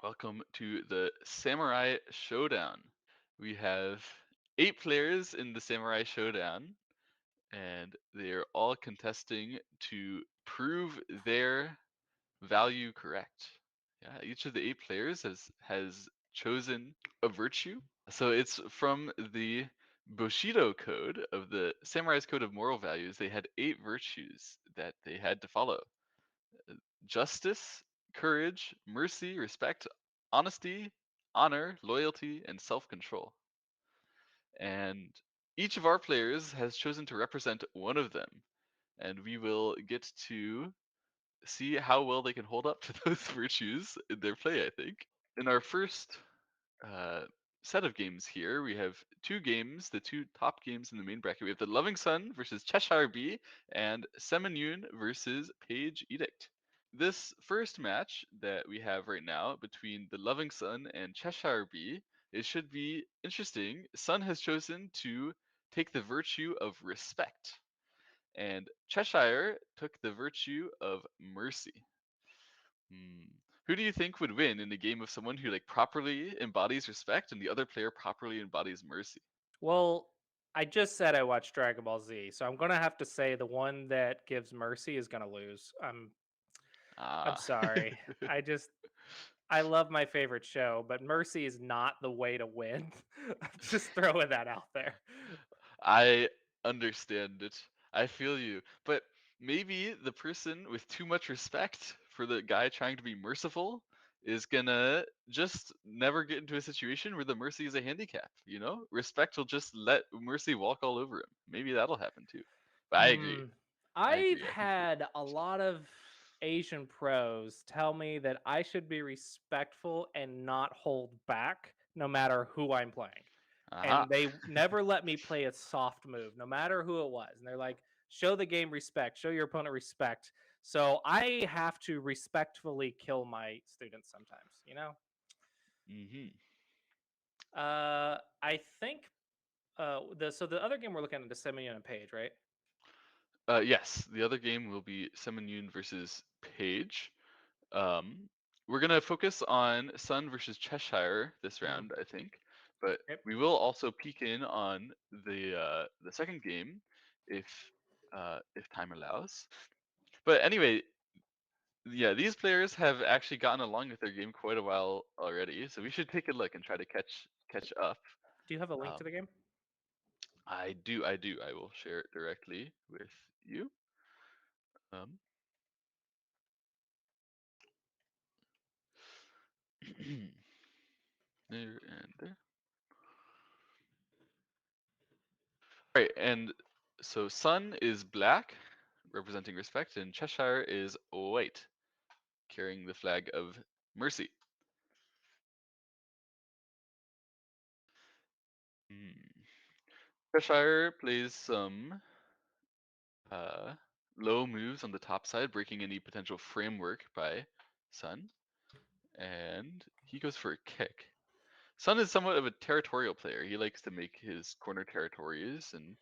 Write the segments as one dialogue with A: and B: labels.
A: Welcome to the Samurai Showdown. We have 8 players in the Samurai Showdown, and they are all contesting to prove their value correct. Yeah, each of the 8 players has chosen a virtue. So it's from the Bushido code of the Samurai's code of moral values. They had 8 virtues that they had to follow: justice, courage, mercy, respect, honesty, honor, loyalty, and self control. And each of our players has chosen to represent one of them. And we will get to see how well they can hold up to those virtues in their play, I think. In our first uh, set of games here, we have 2 games, the 2 top games in the main bracket. We have the Loving Sun versus CheshireBee and Seminyoon versus PaigeEdict. This first match that we have right now between the Loving Sun and CheshireBee, it should be interesting. Sun has chosen to take the virtue of respect, and Cheshire took the virtue of mercy. Hmm. Who do you think would win in a game of someone who properly embodies respect and the other player properly embodies mercy?
B: Well, I just said I watched Dragon Ball Z, so I'm gonna have to say the one that gives mercy is gonna lose. I'm
A: Ah.
B: sorry. I love my favorite show, but mercy is not the way to win. I'm just throwing that out there.
A: I understand it. I feel you. But maybe the person with too much respect for the guy trying to be merciful is gonna just never get into a situation where the mercy is a handicap, you know? Respect will just let mercy walk all over him. Maybe that'll happen too. But I agree.
B: Hmm.
A: I
B: I've
A: agree. I think you're
B: had a lot of Asian pros tell me that I should be respectful and not hold back no matter who I'm playing.
A: aha.
B: And they never let me play a soft move, no matter who it was. And they're like, show the game respect, show your opponent respect. So I have to respectfully kill my students sometimes, you know?
A: hmm
B: I think the other game we're looking at is Simeon and Page, right?
A: yes, the other game will be Seminyoon versus Page. Um, we're gonna focus on Sun versus Cheshire this
B: Hmm.
A: round, I think, but
B: Yep.
A: we will also peek in on the second game if time allows. But anyway, yeah, these players have actually gotten along with their game quite a while already, so we should take a look and try to catch up.
B: Do you have a link to
A: Um,
B: the game?
A: I do. I will share it directly with you. Um, there and there. Right, and so Sun is black, representing respect, and Cheshire is white, carrying the flag of mercy. Hmm. Cheshire plays some uh, low moves on the top side, breaking any potential framework by Sun, and he goes for a kick. Sun is somewhat of a territorial player. He likes to make his corner territories and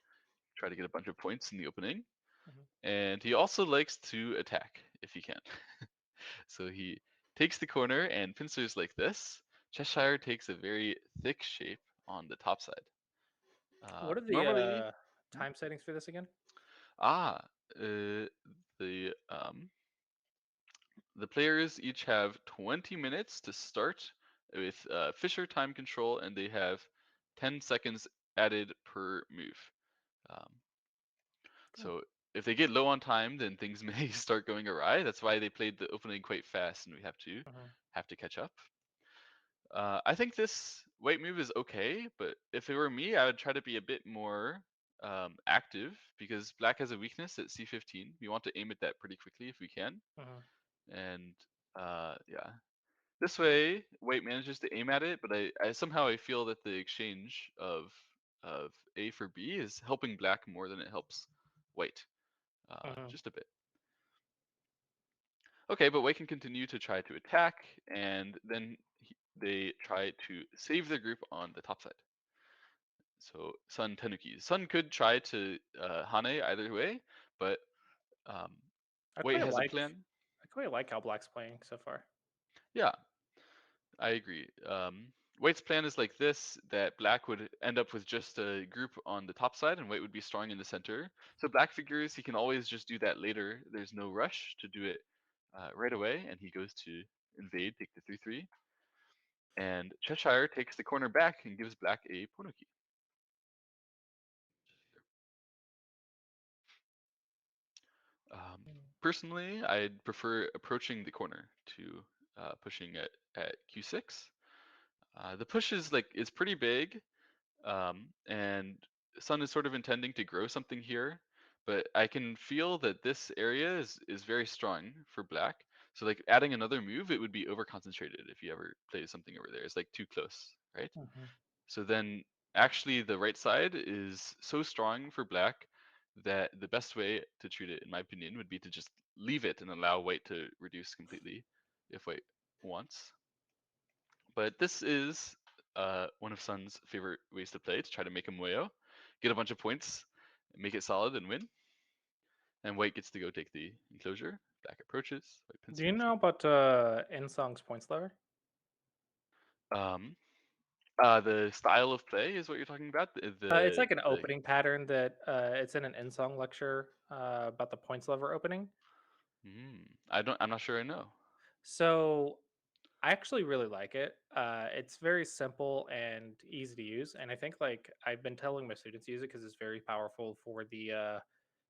A: try to get a bunch of points in the opening,
B: Mhm.
A: and he also likes to attack if he can. So he takes the corner and pincers like this. Cheshire takes a very thick shape on the top side.
B: What are the
A: Normally, hmm?
B: time settings for this again?
A: ah, uh, the um, the players each have 20 minutes to start with Fisher time control, and they have 10 seconds added per move. Um,
B: Cool.
A: so if they get low on time, then things may start going awry. That's why they played the opening quite fast, and we
B: Mhm.
A: have to catch up. I think this white move is okay, but if it were me, I would try to be a bit more active because black has a weakness at C15. We want to aim at that pretty quickly if we can.
B: Mhm.
A: And yeah, this way white manages to aim at it, but I somehow I feel that the exchange of A for B is helping black more than it helps white,
B: Mhm.
A: just a bit. Okay, but white can continue to try to attack, and then they try to save their group on the top side. So Sun Tenuki. Sun could try to Hane either way, but um,
B: I
A: White
B: quite
A: has a
B: like
A: plan.
B: I quite like how Black's playing so far.
A: Yeah. I agree. White's plan is like this, that black would end up with just a group on the top side and white would be strong in the center. So black figures he can always just do that later. There's no rush to do it right away, and he goes to invade, take the 3-3. And Cheshire takes the corner back and gives black a Ponoki. Um, Personally, I'd prefer approaching the corner to pushing at Q6. The push is like is pretty big, and Sun is sort of intending to grow something here, but I can feel that this area is very strong for black. So like adding another move, it would be over concentrated if you ever play something over there. It's like too close, right?
B: Mhm.
A: So then actually the right side is so strong for black that the best way to treat it, in my opinion, would be to just leave it and allow white to reduce completely if white wants. But this is one of Sun's favorite ways to play to try to make him Mueo, get a bunch of points, make it solid, and win. And white gets to go take the enclosure. Black approaches. White pin
B: Do you
A: sweeps.
B: know about Nsong's points lever?
A: Um, the style of play is what you're talking about.
B: It's like an
A: The
B: opening pattern that it's in an Nsong lecture about the points lever opening.
A: I don't. I'm not sure I know.
B: So I actually really like it. It's very simple and easy to use, and I think like I've been telling my students to use it because it's very powerful for the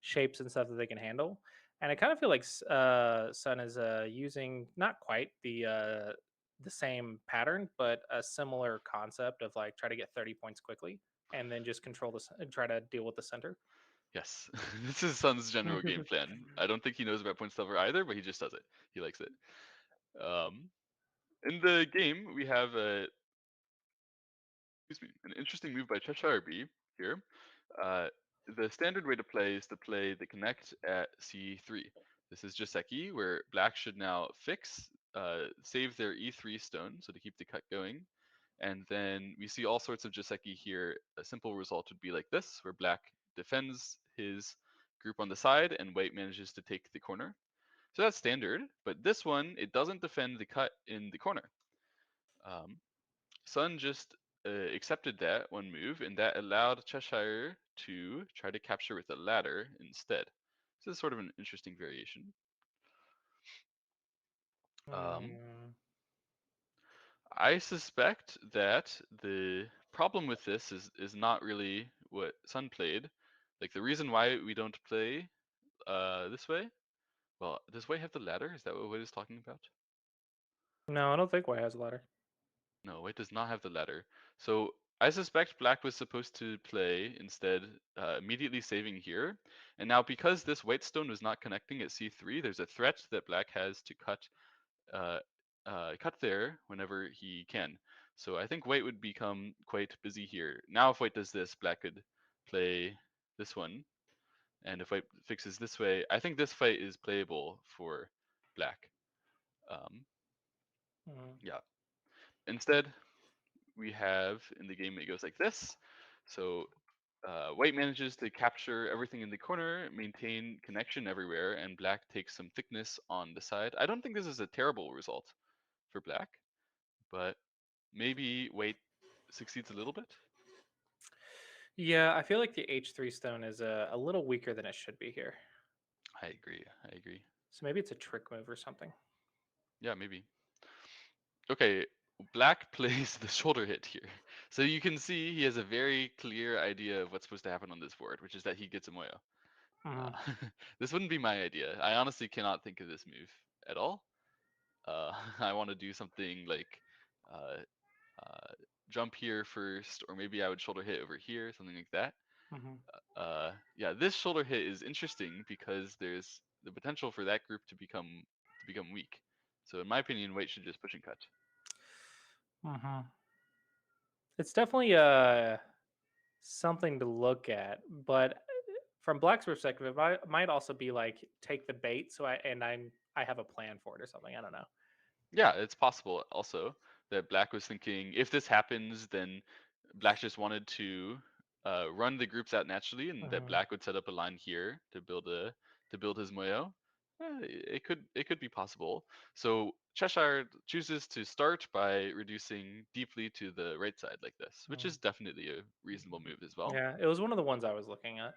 B: shapes and stuff that they can handle. And I kind of feel like Sun is using not quite the same pattern, but a similar concept of like try to get 30 points quickly and then just control try to deal with the center.
A: Yes, this is Sun's general game plan. I don't think he knows about points lever either, but he just does it. He likes it. Um, in the game, we have a excuse me, an interesting move by CheshireBee here. Uh, the standard way to play is to play the connect at C3. This is Joseki, where black should now fix, save their E3 stone, so to keep the cut going. And then we see all sorts of Joseki here. A simple result would be like this, where black defends his group on the side and white manages to take the corner. So that's standard, but this one, it doesn't defend the cut in the corner. Um, Sun just accepted that one move, and that allowed Cheshire to try to capture with a ladder instead. This is sort of an interesting variation. Um,
B: Mm.
A: I suspect that the problem with this is not really what Sun played. Like the reason why we don't play this way. Well, does White have the ladder? Is that what White is talking about?
B: No, I don't think White has a ladder.
A: No, White does not have the ladder. So I suspect Black was supposed to play instead, immediately saving here. And now because this White stone was not connecting at C3, there's a threat that Black has to uh, cut there whenever he can. So I think White would become quite busy here. Now if White does this, Black could play this one. And if White fixes this way, I think this fight is playable for Black. Um,
B: Mm.
A: yeah. Instead, we have in the game it goes like this. So white manages to capture everything in the corner, maintain connection everywhere, and black takes some thickness on the side. I don't think this is a terrible result for black, but maybe white succeeds a little bit.
B: Yeah, I feel like the H3 stone is a little weaker than it should be here.
A: I agree. I agree.
B: So maybe it's a trick move or something.
A: Yeah, maybe. Okay, black plays the shoulder hit here. So you can see he has a very clear idea of what's supposed to happen on this board, which is that he gets a moyo. Uh,
B: Mhm.
A: this wouldn't be my idea. I honestly cannot think of this move at all. I want to do something like uh, uh, jump here first, or maybe I would shoulder hit over here, something like that.
B: Mhm.
A: Yeah, this shoulder hit is interesting because there's the potential for that group to become weak. So in my opinion, white should just push and cut.
B: Mhm. It's definitely something to look at, but from Black's perspective, might also be like take the bait. So I have a plan for it or something. I don't know.
A: Yeah, it's possible also that Black was thinking if this happens, then Black just wanted to run the groups out naturally, and that
B: Mhm.
A: Black would set up a line here to build his moyo. It could be possible. So Cheshire chooses to start by reducing deeply to the right side like this, which
B: Mm.
A: is definitely a reasonable move as well.
B: Yeah, it was one of the ones I was looking at.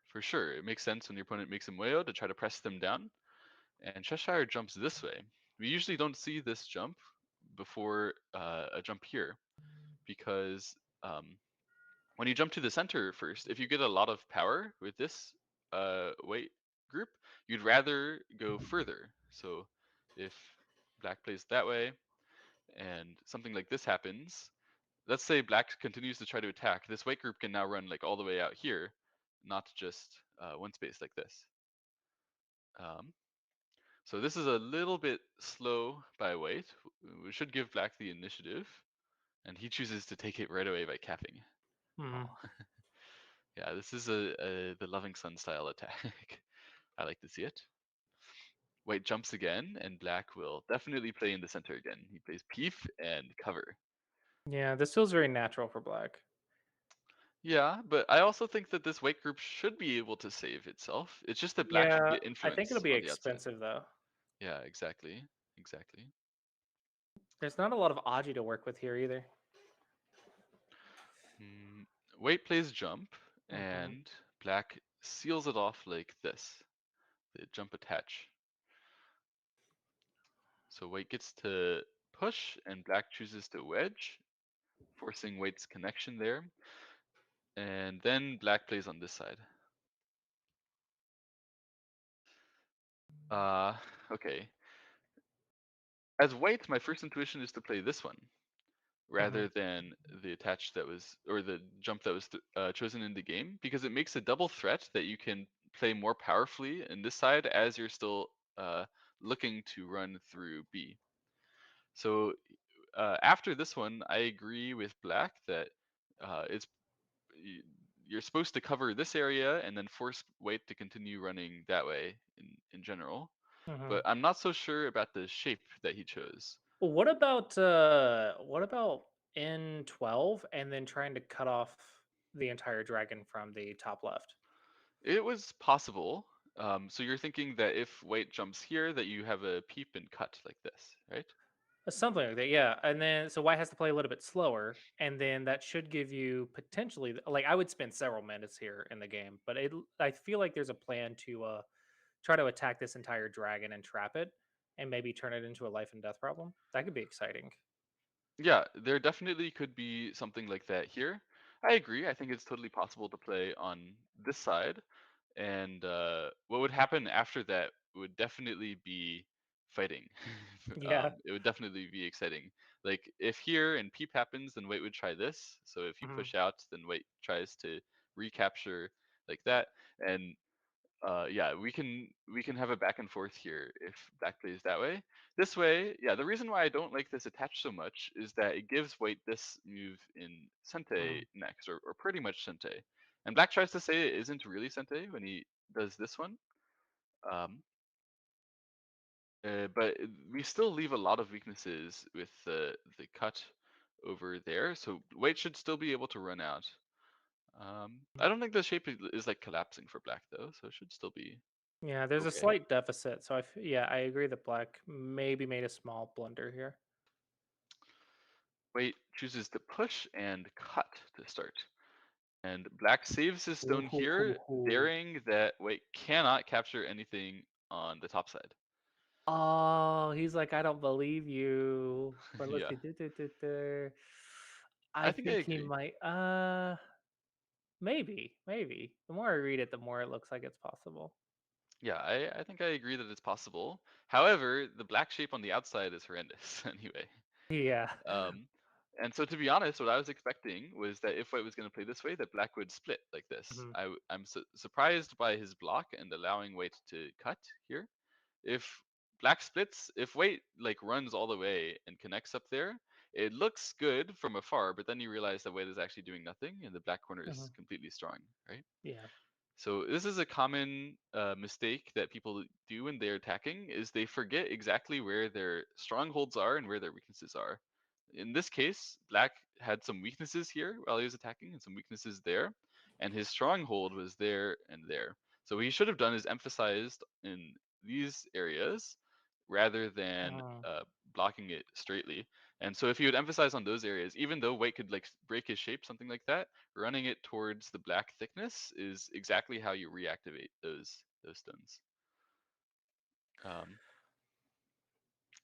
A: For sure, it makes sense when your opponent makes a moyo to try to press them down. And Cheshire jumps this way. We usually don't see this jump before a jump here because when you jump to the center first, if you get a lot of power with this weight group, you'd rather go further. So if black plays that way and something like this happens, let's say black continues to try to attack, this white group can now run like all the way out here, not just one space like this. Um, so this is a little bit slow by white. We should give black the initiative, and he chooses to take it right away by capping.
B: Hmm.
A: Oh. Yeah, this is a the Loving Sun style attack. I like to see it. White jumps again, and black will definitely play in the center again. He plays Peef and cover.
B: Yeah, this feels very natural for black.
A: Yeah, but I also think that this white group should be able to save itself. It's just that black should
B: Yeah,
A: get
B: I think it'll
A: influence
B: be
A: on the outside.
B: expensive though.
A: Yeah, exactly. Exactly.
B: There's not a lot of Aji to work with here either.
A: Mm, White plays jump,
B: Hmm.
A: and black seals it off like this. The jump attach. So white gets to push, and black chooses to wedge, forcing white's connection there. And then black plays on this side. Uh, okay. As white, my first intuition is to play this one
B: Hmm.
A: rather than the attach that was, or the jump that was chosen in the game, because it makes a double threat that you can play more powerfully in this side as you're still looking to run through B. So after this one, I agree with black that it's y- you're supposed to cover this area and then force white to continue running that way in general.
B: Hmm.
A: But I'm not so sure about the shape that he chose.
B: Well, what about N12 and then trying to cut off the entire dragon from the top left?
A: It was possible. So you're thinking that if white jumps here, that you have a peep and cut like this, right?
B: Something like that, yeah. And then so white has to play a little bit slower, and then that should give you potentially like I would spend several minutes here in the game, but I feel like there's a plan to try to attack this entire dragon and trap it, and maybe turn it into a life and death problem. That could be exciting.
A: Yeah, there definitely could be something like that here. I agree. I think it's totally possible to play on this side. And what would happen after that would definitely be fighting.
B: Yeah.
A: It would definitely be exciting. Like if here and peep happens, then white would try this. So if you
B: Mhm.
A: push out, then white tries to recapture like that. And yeah, we can have a back and forth here if black plays that way. This way, yeah, the reason why I don't like this attach so much is that it gives white this move in Sente
B: Mhm.
A: next, or pretty much Sente. And black tries to say it isn't really Sente when he does this one. Um, but we still leave a lot of weaknesses with the cut over there, so white should still be able to run out. I don't think the shape is like collapsing for black though, so it should still be
B: Yeah, there's a
A: okay.
B: slight deficit, so yeah, I agree that black maybe made a small blunder here.
A: White chooses to push and cut to start. And black saves his
B: Ooh,
A: stone
B: hoo, hoo,
A: here,
B: hoo.
A: daring that white cannot capture anything on the top side.
B: Oh, he's like, I don't believe you. Or let's
A: Yeah,
B: see. I
A: I think I
B: think he
A: agree.
B: might. Maybe. The more I read it, the more it looks like it's possible.
A: Yeah, I think I agree that it's possible. However, the black shape on the outside is horrendous anyway.
B: Yeah.
A: Um, and so to be honest, what I was expecting was that if white was going to play this way, that black would split like this.
B: Mhm.
A: I'm surprised by his block and allowing white to cut here. If black splits, if white like runs all the way and connects up there, it looks good from afar, but then you realize that white is actually doing nothing and the black corner is
B: Mhm.
A: completely strong, right?
B: Yeah.
A: So this is a common mistake that people do when they're attacking is they forget exactly where their strongholds are and where their weaknesses are. In this case, black had some weaknesses here while he was attacking and some weaknesses there, and his stronghold was there and there. So what he should have done is emphasized in these areas rather than
B: Mm.
A: blocking it straightly. And so if he would emphasize on those areas, even though white could like break his shape, something like that, running it towards the black thickness is exactly how you reactivate those stones. Um,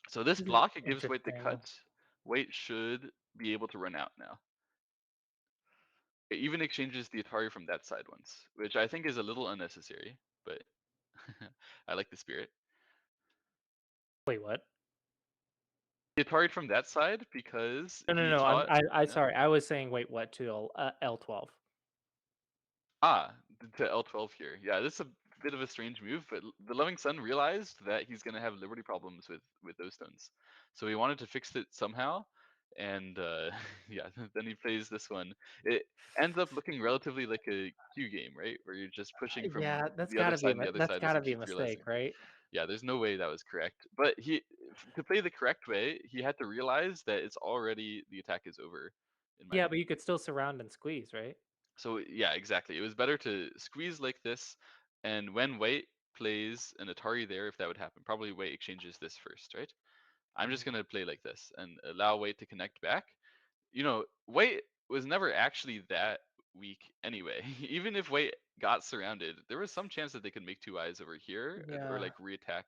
A: so this block, it gives white the
B: Interesting.
A: cut. White should be able to run out now. It even exchanges the Atari from that side once, which I think is a little unnecessary, but I like the spirit.
B: Wait, what?
A: He Atari from that side because
B: No, no,
A: he
B: no.
A: thought,
B: I
A: yeah.
B: sorry. I was saying wait, what to L12.
A: Ah, to L12 here. Yeah, this is a bit of a strange move, but the Loving Sun realized that he's going to have Liberty problems with those stones. So he wanted to fix it somehow, and yeah, then he plays this one. It ends up looking relatively like a Q game, right? Where you're just pushing from
B: Yeah, that's
A: the other
B: gotta be
A: side and the other
B: that's
A: side as
B: gotta
A: he
B: be a
A: keeps
B: mistake,
A: realizing.
B: right?
A: Yeah, there's no way that was correct. But to play the correct way, he had to realize that it's already the attack is over, in my
B: Yeah, but you
A: opinion.
B: could still surround and squeeze, right?
A: So yeah, exactly. It was better to squeeze like this, and when White plays an Atari there, if that would happen, probably White exchanges this first, right? I'm just
B: Mhm.
A: gonna play like this and allow White to connect back. White was never actually that weak anyway. Even if White got surrounded, there was some chance that they could make two eyes over here or
B: Yeah.
A: like reattack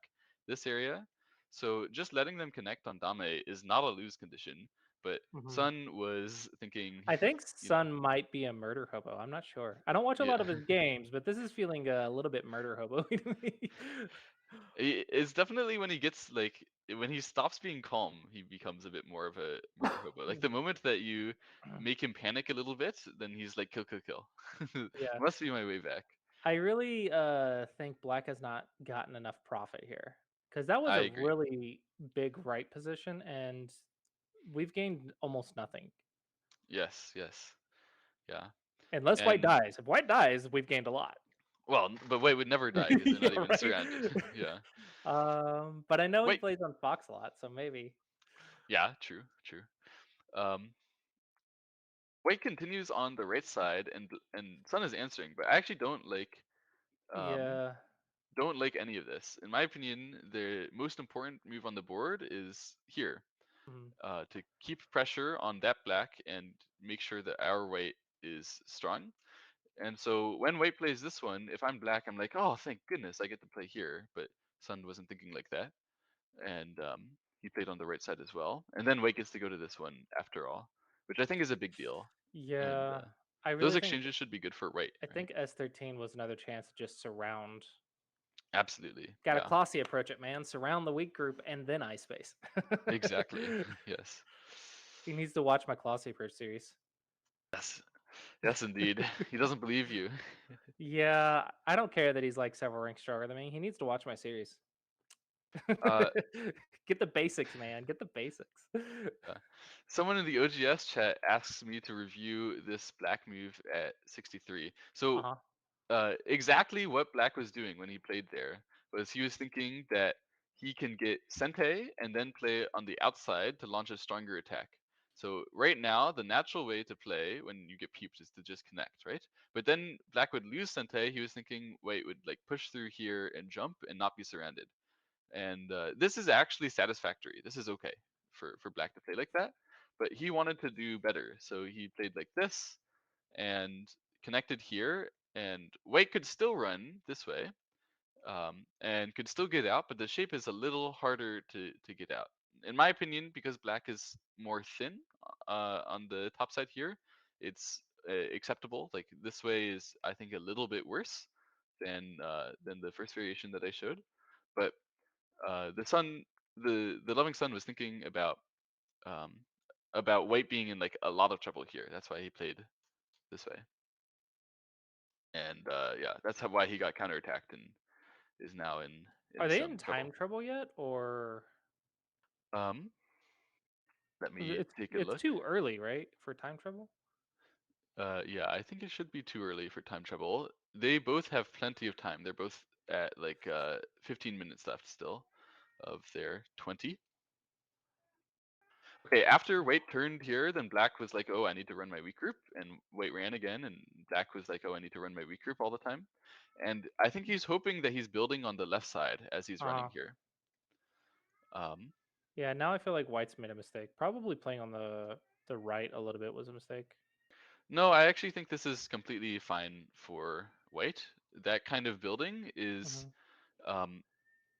A: this area. So just letting them connect on Dame is not a lose condition. But
B: Mhm.
A: Sun was thinking,
B: I think
A: you know,
B: Sun might be a murder hobo. I'm not sure. I don't watch a
A: yeah.
B: lot of his games, but this is feeling a little bit murder hobo to me.
A: It's definitely when he gets like when he stops being calm, he becomes a bit more of a murder hobo. Like the moment that you make him panic a little bit, then he's like kill, kill, kill.
B: Yeah.
A: Must be my way back.
B: I really think Black has not gotten enough profit here because that was
A: I
B: a
A: agree.
B: really big right position, and we've gained almost nothing.
A: Yes, yes, yeah.
B: Unless White
A: And
B: dies. If White dies, we've gained a lot.
A: well, but White would never die because they're
B: Yeah,
A: not even
B: right.
A: surrounded. Yeah.
B: But I know he
A: Wait.
B: plays on Fox a lot, so maybe.
A: Yeah, true, true. Um, White continues on the right side, and Sun is answering, but I actually um
B: Yeah.
A: don't like any of this. In my opinion, the most important move on the board is here.
B: Mhm.
A: To keep pressure on that black and make sure that our white is strong. And so when white plays this one, if I'm black, I'm like, oh, thank goodness I get to play here. But Sun wasn't thinking like that, and he played on the right side as well. And then white gets to go to this one after all, which I think is a big deal. And
B: Yeah. I
A: those
B: really think
A: exchanges should be good for white,
B: I
A: right?
B: think S13 was another chance to just surround.
A: Absolutely,
B: Got a
A: yeah,
B: Clossius approach it, man. Surround the weak group and then ice space.
A: exactly, yes,
B: He needs to watch my Clossius approach series.
A: yes, yes, indeed. He doesn't believe you.
B: Yeah, I don't care that he's like several ranks stronger than me. He needs to watch my series.
A: Uh,
B: Get the basics, man. Get the basics.
A: Yeah. Someone in the OGS chat asks me to review this black move at 63. So
B: Uh-huh.
A: exactly what black was doing when he played there was he was thinking that he can get Sente and then play on the outside to launch a stronger attack. So right now, the natural way to play when you get peeped is to just connect, right? But then black would lose Sente. He was thinking, wait, would like push through here and jump and not be surrounded. And this is actually satisfactory. This is okay for black to play like that. But he wanted to do better, so he played like this and connected here. And white could still run this way and could still get out, but the shape is a little harder to get out. In my opinion, because black is more thin on the top side here, it's acceptable. Like this way is, I think, a little bit worse than the first variation that I showed. But the sun, the loving sun was thinking um, about white being in like a lot of trouble here. That's why he played this way, and yeah, that's why he got counterattacked and is now
B: Are
A: in
B: they in
A: some
B: time
A: trouble.
B: trouble yet, or
A: Um, Let me take a
B: it's
A: look.
B: too early, right, for time trouble?
A: Yeah, I think it should be too early for time trouble. They both have plenty of time. They're both at like 15 minutes left still of their 20. Okay, after white turned here, then black was like, oh, I need to run my weak group, and white ran again, and black was like, oh, I need to run my weak group all the time. And I think he's hoping that he's building on the left side as he's running
B: Uh-huh.
A: here. Um,
B: Yeah, now I feel like White's made a mistake. Probably playing on the right a little bit was a mistake.
A: no, I actually think this is completely fine for White. That kind of building is
B: Hmm.
A: um,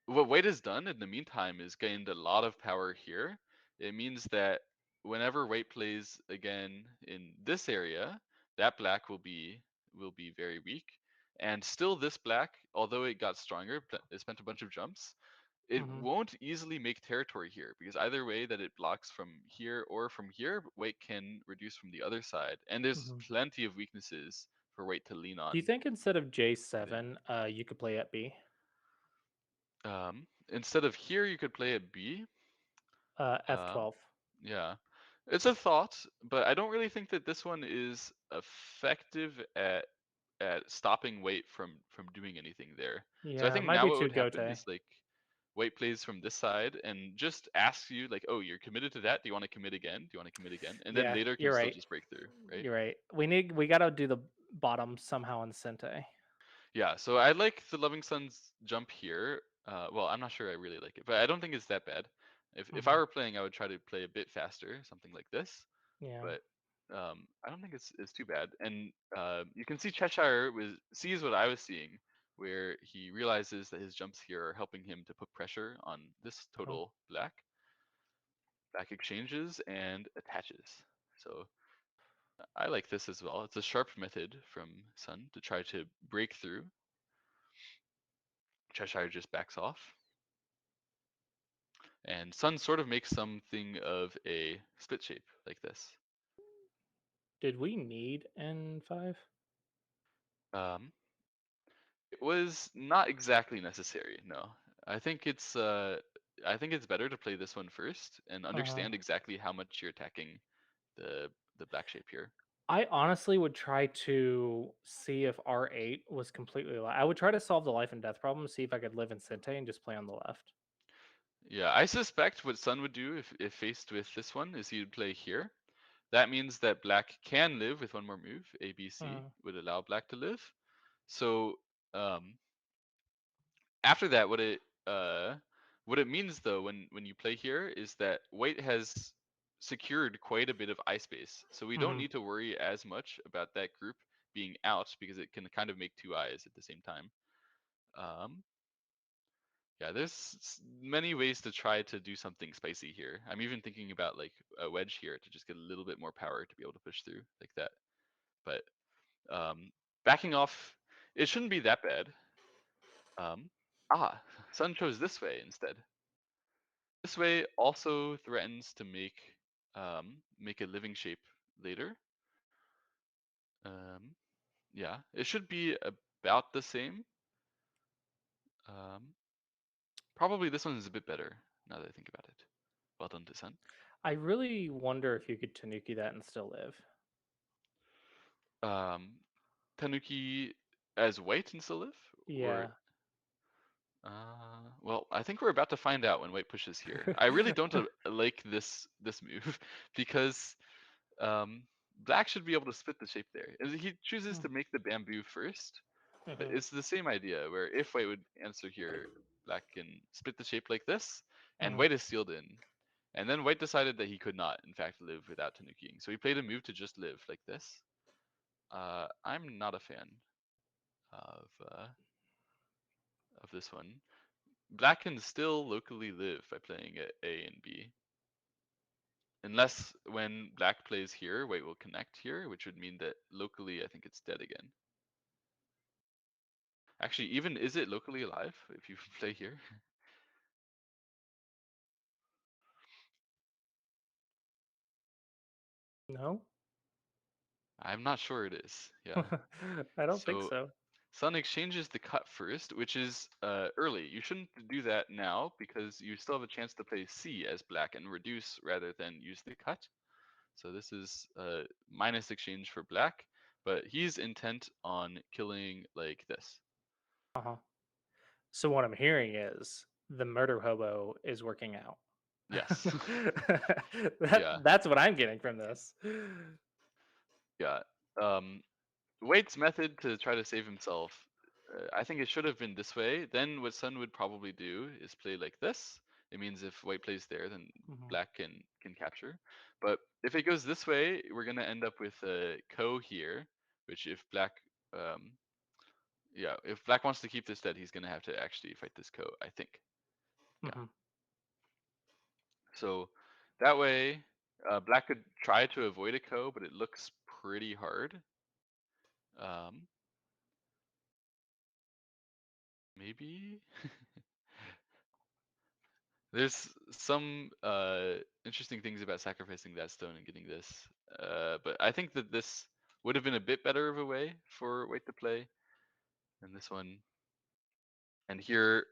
A: what White has done in the meantime is gained a lot of power here. It means that whenever White plays again in this area, that black will be very weak. And still this black, although it got stronger, it spent a bunch of jumps, it
B: Hmm.
A: won't easily make territory here because either way that it blocks from here or from here, White can reduce from the other side. And there's
B: Hmm.
A: plenty of weaknesses for White to lean
B: Do
A: on.
B: you think instead of
A: There.
B: J7, you could play at B?
A: Instead of here, you could play at B. Um,
B: F12.
A: yeah, it's a thought, but I don't really think that this one is effective at stopping White from doing anything there. So I
B: Yeah, it
A: think
B: might
A: now
B: be
A: what
B: too
A: would happen
B: Gote.
A: is like White plays from this side and just asks you like, oh, you're committed to that. Do you want to commit again? Do you want to commit again? And then
B: Yeah,
A: later can
B: you're
A: still
B: right.
A: just break through, right?
B: You're right. We gotta do the bottom somehow in Sente.
A: Yeah. So I like the Loving Sun's jump here. Well, I'm not sure I really like it, but I don't think it's that bad. If I
B: Hmm.
A: were playing, I would try to play a bit faster, something like this.
B: Yeah.
A: But I don't think it's too bad. And you can see Cheshire sees what I was seeing, where he realizes that his jumps here are helping him to put pressure on this
B: Uh-huh.
A: total black exchanges and attaches. So I like this as well. It's a sharp method from Sun to try to break through. Cheshire just backs off, and Sun sort of makes something of a split shape like this.
B: Did we need N5?
A: Um, It was not exactly necessary, no. I think it's uh I think it's better to play this one first and
B: Uh,
A: understand exactly how much you're attacking the the black shape here.
B: I honestly would try to see if R8 was completely. I would try to solve the life and death problem, see if I could live in Sente and just play on the left.
A: Yeah, I suspect what Sun would do if faced with this one is he would play here. That means that black can live with one more move. A, B, C
B: Uh,
A: would allow black to live. So um, after that, what it means though when you play here is that white has secured quite a bit of eye space, so we don't
B: mhm.
A: need to worry as much about that group being out because it can kind of make two eyes at the same time. Um, yeah, there's many ways to try to do something spicy here. I'm even thinking about like a wedge here to just get a little bit more power to be able to push through like that. But um, backing off, it shouldn't be that bad. Um, Sun chose this way instead. This way also threatens to make a living shape later. Um, yeah, it should be about the same. Um, Probably this one is a bit better now that I think about it. Well done to Sun.
B: I really wonder if you could Tanuki that and still live.
A: Um, Tanuki as white and still live, or
B: Yeah.
A: well, I think we're about to find out when white pushes here. I really don't like this move because Um, black should be able to split the shape there. And he chooses to make the bamboo first, but
B: Mm-hmm.
A: it's the same idea where if white would answer here, black can split the shape like this, and
B: Hmm.
A: white is sealed in. And then white decided that he could not, in fact, live without tanukiing. So he played a move to just live like this. I'm not a fan of uh, of this one. Black can still locally live by playing at A and B. Unless when black plays here, white will connect here, which would mean that locally I think it's dead again. Actually, even is it locally alive if you play here?
B: No,
A: I'm not sure it is. Yeah.
B: I don't think
A: So
B: so.
A: Sun exchanges the cut first, which is early. You shouldn't do that now because you still have a chance to play C as black and reduce rather than use the cut. So this is minus exchange for black, but he's intent on killing like this.
B: Uh-huh. So what I'm hearing is the murder hobo is working out.
A: Yes.
B: that
A: Yeah.
B: that's what I'm getting from this.
A: Yeah. Um, Wade's method to try to save himself, I think it should have been this way. Then what Sun would probably do is play like this, It means if white plays there, then
B: Mhm.
A: black can capture. But if it goes this way, we're gonna end up with a ko here, which if black, yeah, if black wants to keep this dead, he's gonna have to actually fight this ko, I think. Yeah.
B: Mhm.
A: So that way, black could try to avoid a ko, but it looks pretty hard. Um, maybe there's some interesting things about sacrificing that stone and getting this, but I think that this would have been a bit better of a way for white to play than this one. And here,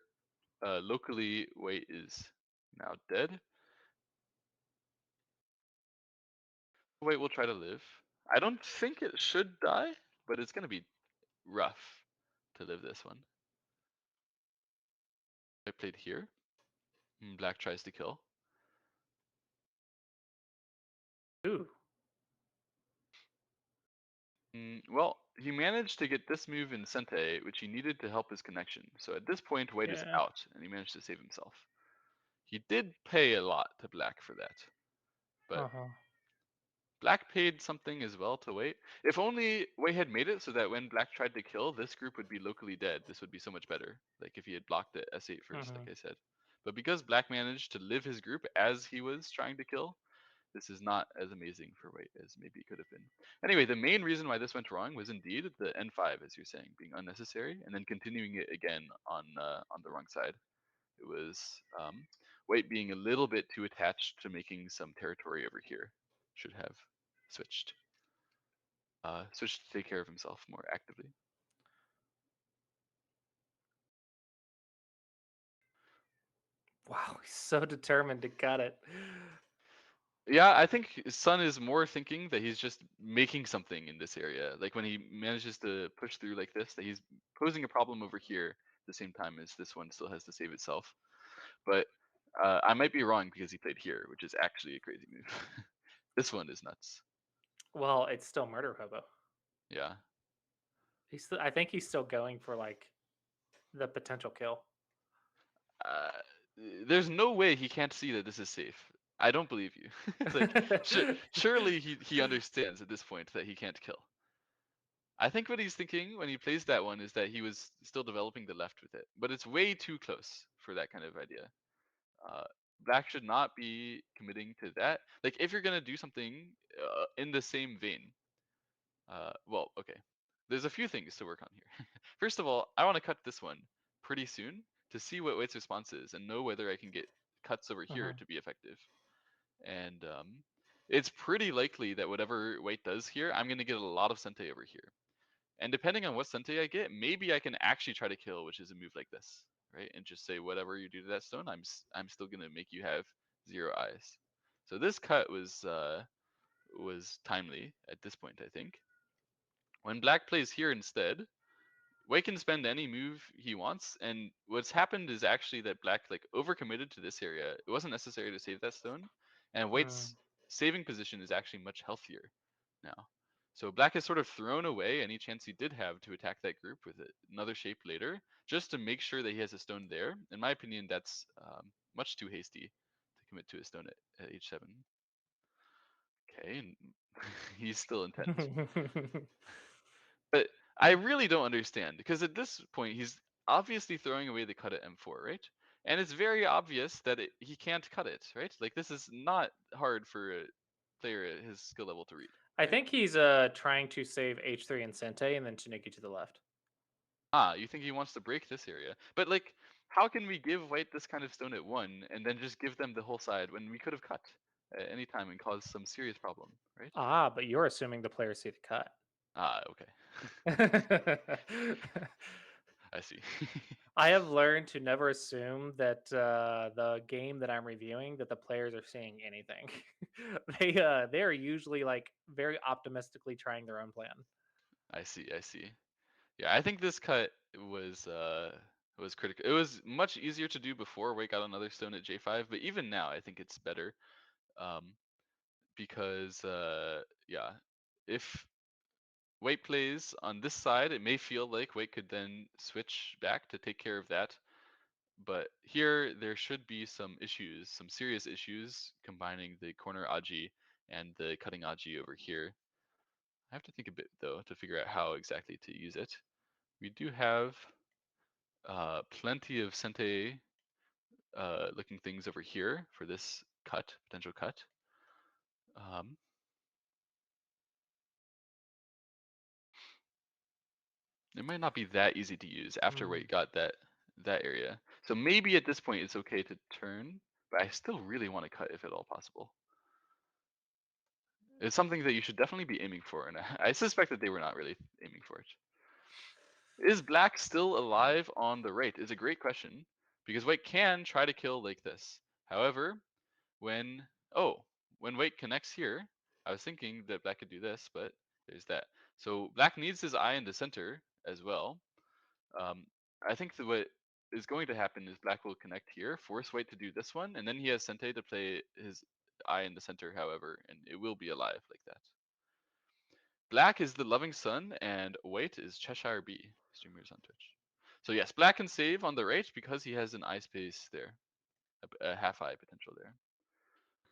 A: locally, white is now dead. White will try to live. I don't think it should die, but it's gonna be rough to live this one. I played here. Black tries to kill.
B: Ooh.
A: Well, he managed to get this move in Sente, which he needed to help his connection. So at this point, white is
B: Yeah.
A: out, and he managed to save himself. He did pay a lot to black for that, but
B: Uh-huh.
A: black paid something as well to white. If only white had made it so that when black tried to kill, this group would be locally dead. This would be so much better. Like if he had blocked it S8 first, like
B: Mhm.
A: I said. But because black managed to live his group as he was trying to kill, this is not as amazing for white as maybe it could have been. Anyway, the main reason why this went wrong was indeed the n5, as you're saying, being unnecessary, and then continuing it again on the wrong side. It was white being a little bit too attached to making some territory over here. Should have switched. Switched to take care of himself more actively.
B: Wow, he's so determined to cut it.
A: Yeah, I think Sun is more thinking that he's just making something in this area. Like when he manages to push through like this, that he's posing a problem over here at the same time as this one still has to save itself. But I might be wrong because he played here, which is actually a crazy move. This one is nuts.
B: Well, it's still murder hobo.
A: Yeah.
B: I think he's still going for like the potential kill.
A: Uh, there's no way he can't see that this is safe. I don't believe you. Like, surely he understands at this point that he can't kill. I think what he's thinking when he plays that one is that he was still developing the left with it, but it's way too close for that kind of idea. Uh, Black should not be committing to that. Like, if you're gonna do something in the same vein, well, okay. There's a few things to work on here. First of all, I want to cut this one pretty soon to see what Wade's response is and know whether I can get cuts over here
B: Mhm.
A: to be effective. And it's pretty likely that whatever Wade does here, I'm gonna get a lot of Sente over here. And depending on what Sente I get, maybe I can actually try to kill, which is a move like this, right? And just say whatever you do to that stone, I'm still gonna make you have 0 eyes. So this cut was timely at this point, I think. When black plays here instead, White can spend any move he wants, and what's happened is actually that black like overcommitted to this area. It wasn't necessary to save that stone, and White's
B: Mm.
A: saving position is actually much healthier now. So black has sort of thrown away any chance he did have to attack that group with another shape later, just to make sure that he has a stone there. In my opinion, that's much too hasty to commit to a stone at h7. Okay, and he's still intent. But I really don't understand because at this point he's obviously throwing away the cut at m4, right? And it's very obvious that he can't cut it, right? Like this is not hard for a player at his skill level to read,
B: I
A: right?
B: think he's trying to save H3 and Sente and then Chiniki to the left.
A: Ah, you think he wants to break this area. But like, how can we give white this kind of stone at 1 and then just give them the whole side when we could have cut at any time and caused some serious problem, right?
B: Ah, but you're assuming the players see the cut.
A: Ah, okay. I see.
B: I have learned to never assume that the game that I'm reviewing that the players are seeing anything. They are usually like very optimistically trying their own plan.
A: I see, I see. Yeah, I think this cut was critical. It was much easier to do before Wake got another stone at J5, but even now I think it's better. Um, because yeah, if Wake plays on this side, it may feel like Wake could then switch back to take care of that. but here there should be some issues, some serious issues combining the corner aji and the cutting aji over here. I have to think a bit though to figure out how exactly to use it. We do have plenty of sente looking things over here for this cut, potential cut. Um, it might not be that easy to use after
B: Mm.
A: we got that area. So maybe at this point it's okay to turn, but I still really want to cut if at all possible. It's something that you should definitely be aiming for, and I suspect that they were not really aiming for it. Is black still alive on the right? Is a great question, because white can try to kill like this. However, when when white connects here, I was thinking that black could do this, but there's that. So black needs his eye in the center as well. Um, I think that what is going to happen is black will connect here, force white to do this one, and then he has sente to play his eye in the center, however, and it will be alive like that. Black is the Loving Sun, and white is CheshireBee, streamers on Twitch. So yes, black can save on the right because he has an eye space there, a half eye potential there.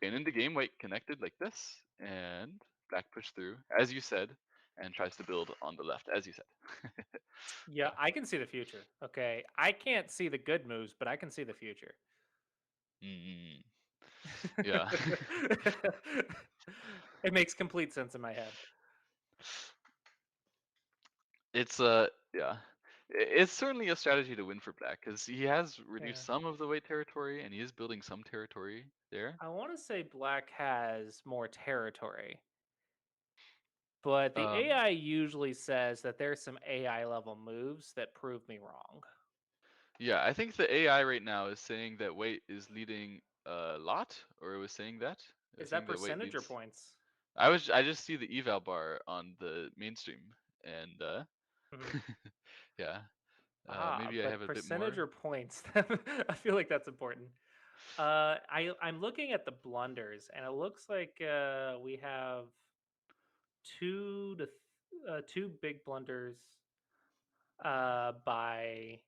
A: And in the game, white connected like this, and black pushed through, as you said, and tries to build on the left, as you said.
B: Yeah,
A: Yeah.
B: I can see the future. Okay, I can't see the good moves, but I can see the future.
A: Mm, yeah.
B: It makes complete sense in my head.
A: It's yeah. It's certainly a strategy to win for black because he has
B: Yeah.
A: reduced some of the white territory and he is building some territory there.
B: I want to say black has more territory, but the
A: Um,
B: AI usually says that there's some AI level moves that prove me wrong.
A: yeah, I think the AI right now is saying that white is leading a lot, or it was saying that. It was
B: Is that
A: saying that white
B: percentage or
A: leads.
B: points?
A: I just see the eval bar on the mainstream, and
B: Mhm.
A: yeah, maybe I have
B: But
A: a bit
B: percentage
A: more.
B: or points? I feel like that's important. I'm looking at the blunders, and it looks like we have two big blunders by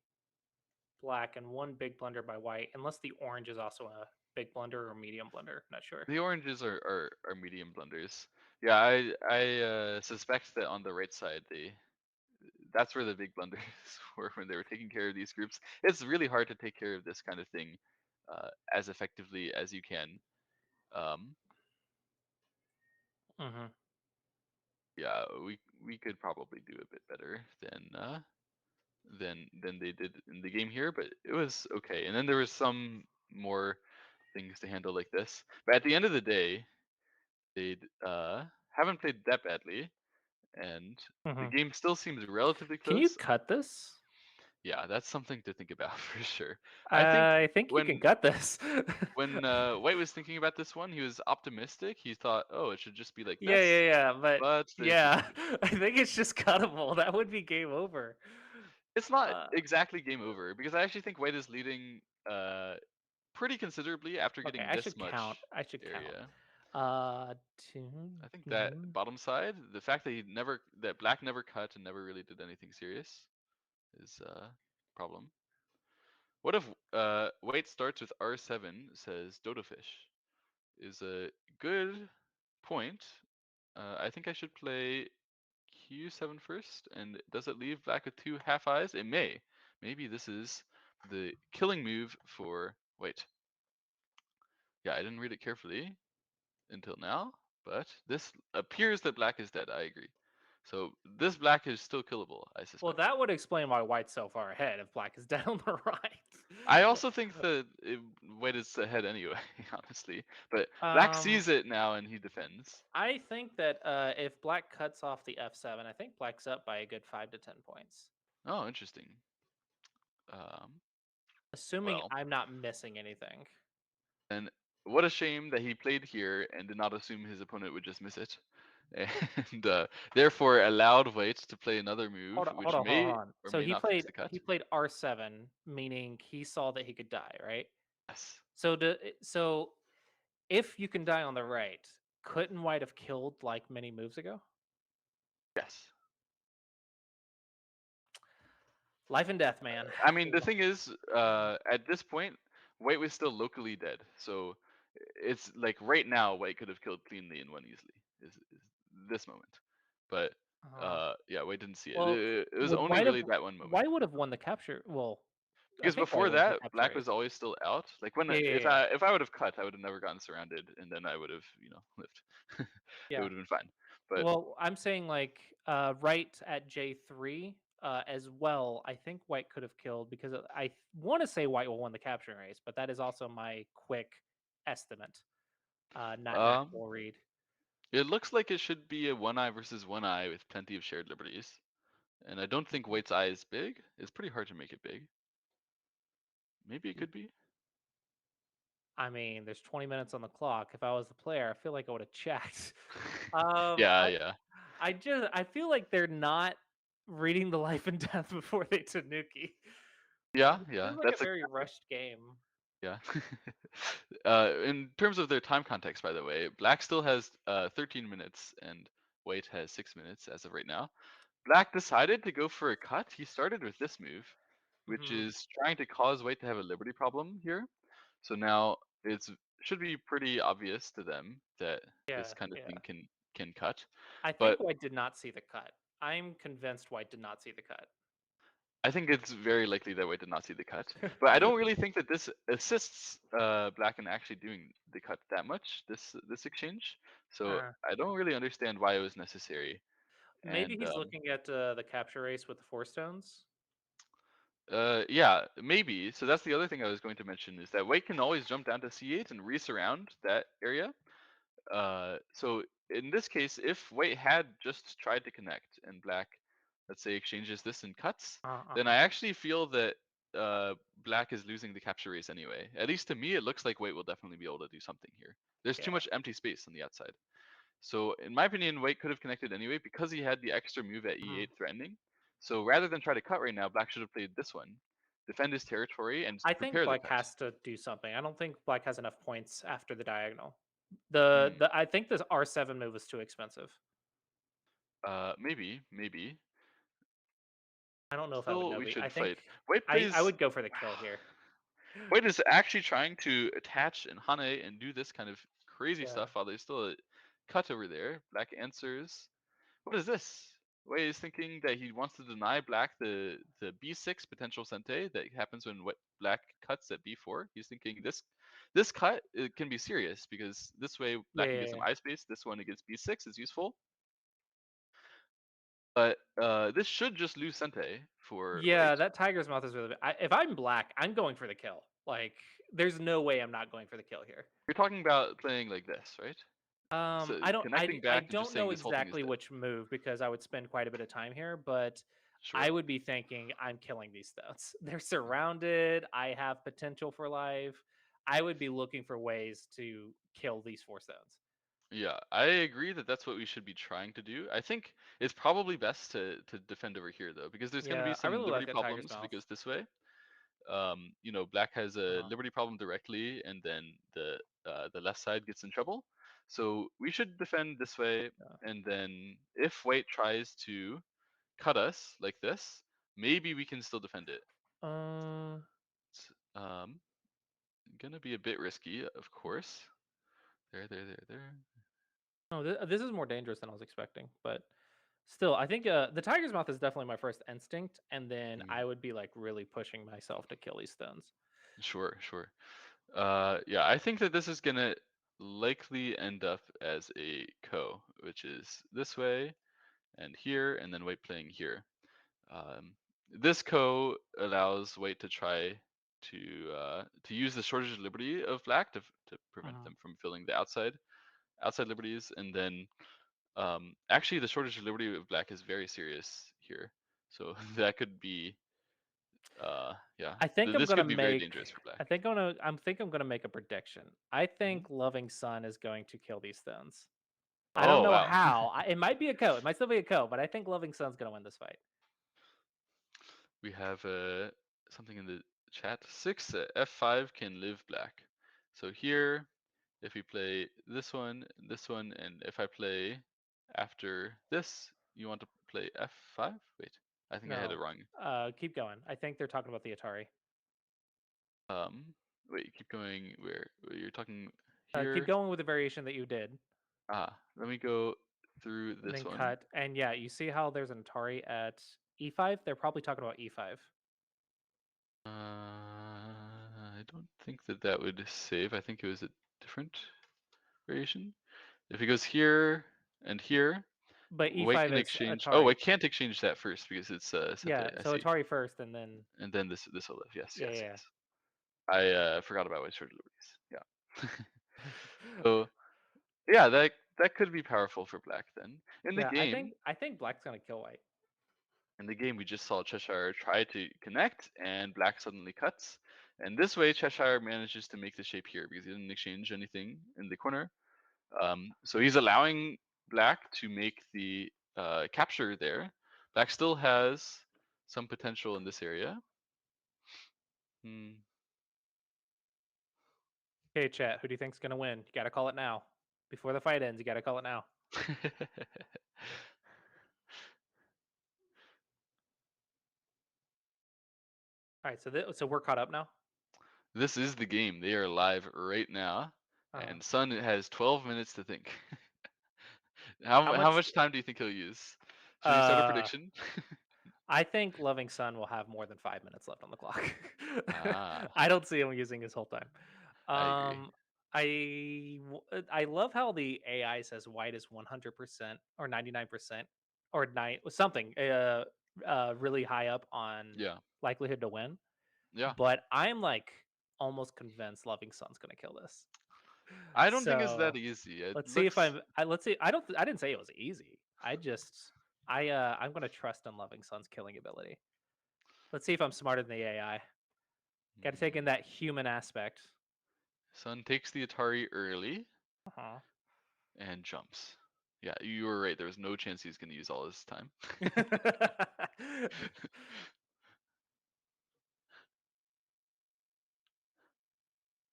B: black and one big blunder by white, unless the orange is also a big blunder or medium blunder. Not sure.
A: The oranges are medium blunders. Yeah, I suspect that on the right side that's where the big blunders were when they were taking care of these groups. It's really hard to take care of this kind of thing as effectively as you can. Um,
B: Hmm.
A: yeah, we could probably do a bit better than they did in the game here, but it was okay. And then there was some more things to handle like this. But at the end of the day, they haven't played that badly, and the
B: Hmm.
A: game still seems relatively
B: Can you
A: close.
B: cut this?
A: Yeah, that's something to think about for sure. I think
B: I think you can
A: when
B: cut this.
A: White was thinking about this one, he was optimistic. He thought, oh, it should just be like
B: Yeah,
A: this,
B: yeah, yeah. But
A: but they
B: yeah,
A: changed it.
B: I think it's just cuttable. That would be game over.
A: It's not
B: Uh,
A: exactly game over because I actually think White is leading pretty considerably after
B: okay,
A: getting
B: I
A: this
B: should count.
A: much
B: I should count.
A: area.
B: Two.
A: I think that bottom side, the fact that Black never cut and never really did anything serious is a problem. What if White starts with R7, says Dodofish? Is a good point. I think I should play Q7 first, and does it leave Black with two half eyes? It may. Maybe this is the killing move for White. Yeah, I didn't read it carefully until now, but this appears that Black is dead. I agree. So this Black is still killable, I
B: Well,
A: suspect.
B: that would explain why white's so far ahead if black is dead on the
A: I
B: right.
A: also think that White is ahead anyway, honestly. But Black
B: um,
A: sees it now and he defends.
B: I think that if black cuts off the f7, I think black's up by a good 5 to 10 points,
A: Oh, interesting. Um,
B: assuming
A: well,
B: I'm not missing anything.
A: and what a shame that he played here and did not assume his opponent would just miss it, and therefore allowed White to play another move,
B: Hold
A: which
B: on, hold on,
A: may
B: hold on.
A: or
B: So
A: may
B: he
A: not fix
B: played
A: the cut.
B: he played r7, meaning he saw that he could die, right?
A: Yes.
B: So if you can die on the right, couldn't white have killed like many moves ago?
A: Yes.
B: Life and death, man.
A: I mean, the thing is, at this point, White was still locally dead, so it's like right now, White could have killed cleanly and won easily. Is this moment, but
B: Uh,
A: yeah, White didn't see it.
B: well,
A: It was
B: would
A: only
B: White have
A: really that one moment.
B: White would have won the capture? Well, I
A: Because
B: think White
A: before
B: wins the
A: that,
B: capture
A: Black
B: race.
A: was always still out. Like when
B: Yeah, yeah,
A: if
B: yeah,
A: I would have cut, I would have never gotten surrounded, and then I would have lived. It
B: yeah.
A: would have been fine. But
B: Well, I'm saying like right at J3 as well. I think White could have killed because I want to say White will win the capture race, but that is also my quick estimate, not an
A: um,
B: actual read.
A: it looks like it should be a one eye versus one eye with plenty of shared liberties, and I don't think White's eye is big. It's pretty hard to make it big. Maybe it could be.
B: I mean, there's 20 minutes on the clock. If I was the player, I feel like I would have checked. Um,
A: Yeah,
B: I
A: yeah,
B: I feel like they're not reading the life and death before they Tanuki.
A: yeah,
B: It
A: yeah.
B: feels like a
A: That's
B: very
A: exactly.
B: rushed game.
A: Yeah. In terms of their time context, by the way, Black still has 13 minutes and White has 6 minutes as of right now. Black decided to go for a cut. He started with this move, which
B: Hmm.
A: is trying to cause White to have a liberty problem here. So now it's should be pretty obvious to them that
B: Yeah,
A: this kind of
B: yeah.
A: thing can cut.
B: I
A: But
B: think White did not see the cut. I'm convinced White did not see the cut.
A: I think it's very likely that White did not see the cut. But I don't really think that this assists Black in actually doing the cut that much, this exchange. So
B: uh,
A: I don't really understand why it was necessary.
B: maybe
A: And
B: he's looking at the capture race with the four stones.
A: yeah, maybe. So that's the other thing I was going to mention is that White can always jump down to C8 and resurround that area. So in this case, if White had just tried to connect and Black, let's say, exchanges this and cuts, then I
B: Uh-huh.
A: actually feel that Black is losing the capture race anyway. At least to me, it looks like White will definitely be able to do something here. There's too
B: Yeah.
A: much empty space on the outside. So in my opinion, White could have connected anyway because he had the extra move at
B: Mhm.
A: E8 threatening. So rather than try to cut right now, Black should have played this one, defend his territory, and
B: I think
A: prepare the
B: Black
A: cut.
B: has to do something. I don't think Black has enough points after the diagonal.
A: Hmm.
B: I think this R7 move is too expensive.
A: Maybe.
B: I don't know if I would
A: Still,
B: know.
A: we
B: I
A: should
B: think
A: fight. White
B: I
A: plays.
B: would go for the kill here.
A: White is actually trying to attach and Hane and do this kind of crazy
B: Yeah.
A: stuff while there's still a cut over there. Black answers. What is this? White is thinking that he wants to deny Black the B6 potential sente that happens when Black cuts at B4. He's thinking this cut it can be serious because this way
B: Yeah,
A: Black can
B: yeah,
A: get some
B: yeah.
A: eye space. This one against B6 is useful, but this should just lose sente for
B: Yeah,
A: White.
B: that tiger's mouth is really. If I'm Black, I'm going for the kill. Like, there's no way I'm not going for the kill here.
A: You're talking about playing like this, right? So
B: I don't
A: connecting
B: I
A: back and just
B: don't
A: saying
B: know
A: this whole thing is
B: exactly
A: dead.
B: which move because I would spend quite a bit of time here, but I
A: Sure.
B: would be thinking I'm killing these stones. They're surrounded. I have potential for life. I would be looking for ways to kill these four stones.
A: Yeah, I agree that that's what we should be trying to do. I think it's probably best to defend over here though, because there's going to be
B: Yeah, I
A: some
B: really
A: liberty
B: like that tiger's
A: problems if
B: mouth.
A: it goes this way. Black has a
B: Uh,
A: liberty problem directly, and then the left side gets in trouble. So we should defend this way,
B: yeah.
A: and then if White tries to cut us like this, maybe we can still defend it.
B: Uh,
A: It's gonna be a bit risky, of course. There.
B: no, this is more dangerous than I was expecting, but still, I think the tiger's mouth is definitely my first instinct, and then
A: Mm,
B: I would be like really pushing myself to kill these stones.
A: sure. Yeah, I think that this is gonna likely end up as a ko, which is this way and here, and then White playing here. Um, this ko allows White to try to use the shortage of liberty of Black to prevent
B: Mhm.
A: them from filling the outside liberties, and then actually the shortage of liberty of Black is very serious here, so that could be yeah,
B: I think I'm
A: this
B: gonna
A: could be very
B: make.
A: dangerous for
B: I
A: Black.
B: think I'm gonna make a prediction. I
A: Mhm.
B: think Loving Sun is going to kill these stones. I don't
A: Oh
B: know
A: wow.
B: how. It might be a co. It might still be a co, but I think Loving Sun's gonna win this fight.
A: We have something in the chat. 6 f5 can live Black. So here, if we play this one, and if I play after this, you want to play f5? Wait. I think I had it
B: No.
A: wrong.
B: Keep going. I think they're talking about the Atari.
A: Um, wait, keep going. Where you're talking
B: Keep
A: here?
B: going with the variation that you did,
A: Let me go through
B: and
A: this
B: then
A: one.
B: cut. And yeah, you see how there's an Atari at E5? They're probably talking about E5.
A: I don't think that that would save. I think it was a different variation. If it goes here and here,
B: But
A: White
B: E5
A: can
B: is
A: exchange. Oh, I
B: Atari.
A: can't exchange that first because it's set
B: Yeah,
A: to. I
B: so
A: see.
B: Atari first, and then
A: And then this will live. Yes,
B: yeah,
A: yes,
B: yeah.
A: yes. I forgot about White Sword Liberties. Yeah. So yeah, that could be powerful for Black then. In the
B: Yeah,
A: game,
B: I think Black's gonna kill White.
A: we just saw Cheshire try to connect, and Black suddenly cuts. And this way, Cheshire manages to make the shape here because he didn't exchange anything in the corner. So he's allowing Black to make the capture there. Black still has some potential in this area. Hmm.
B: Okay, chat. Who do you think's gonna win? You gotta call it now. Before the fight ends, you gotta call it now. All right, so we're caught up now.
A: This is the game. They are live right now,
B: Uh,
A: and Sun has 12 minutes to think.
B: how
A: How
B: much?
A: much time do you think he'll use? Should we set a
B: Uh,
A: prediction?
B: I think Loving Sun will have more than 5 minutes left on the clock.
A: Ah,
B: I don't see him using his whole time.
A: I agree.
B: I love how the AI says White is 100% or 99% or nine something really high up on
A: Yeah,
B: likelihood to win.
A: yeah.
B: But I'm like almost convinced Loving Sun's gonna kill this.
A: I don't think it's that
B: So
A: easy. It
B: let's see if
A: looks.
B: let's see. I didn't say it was easy. I'm gonna trust in Loving Sun's killing ability. Let's see if I'm smarter than the AI. Got to take in
A: Hmm.
B: that human aspect.
A: Sun takes the Atari early
B: Uh-huh.
A: and jumps. Yeah, you were right. There was no chance he's going to use all his time.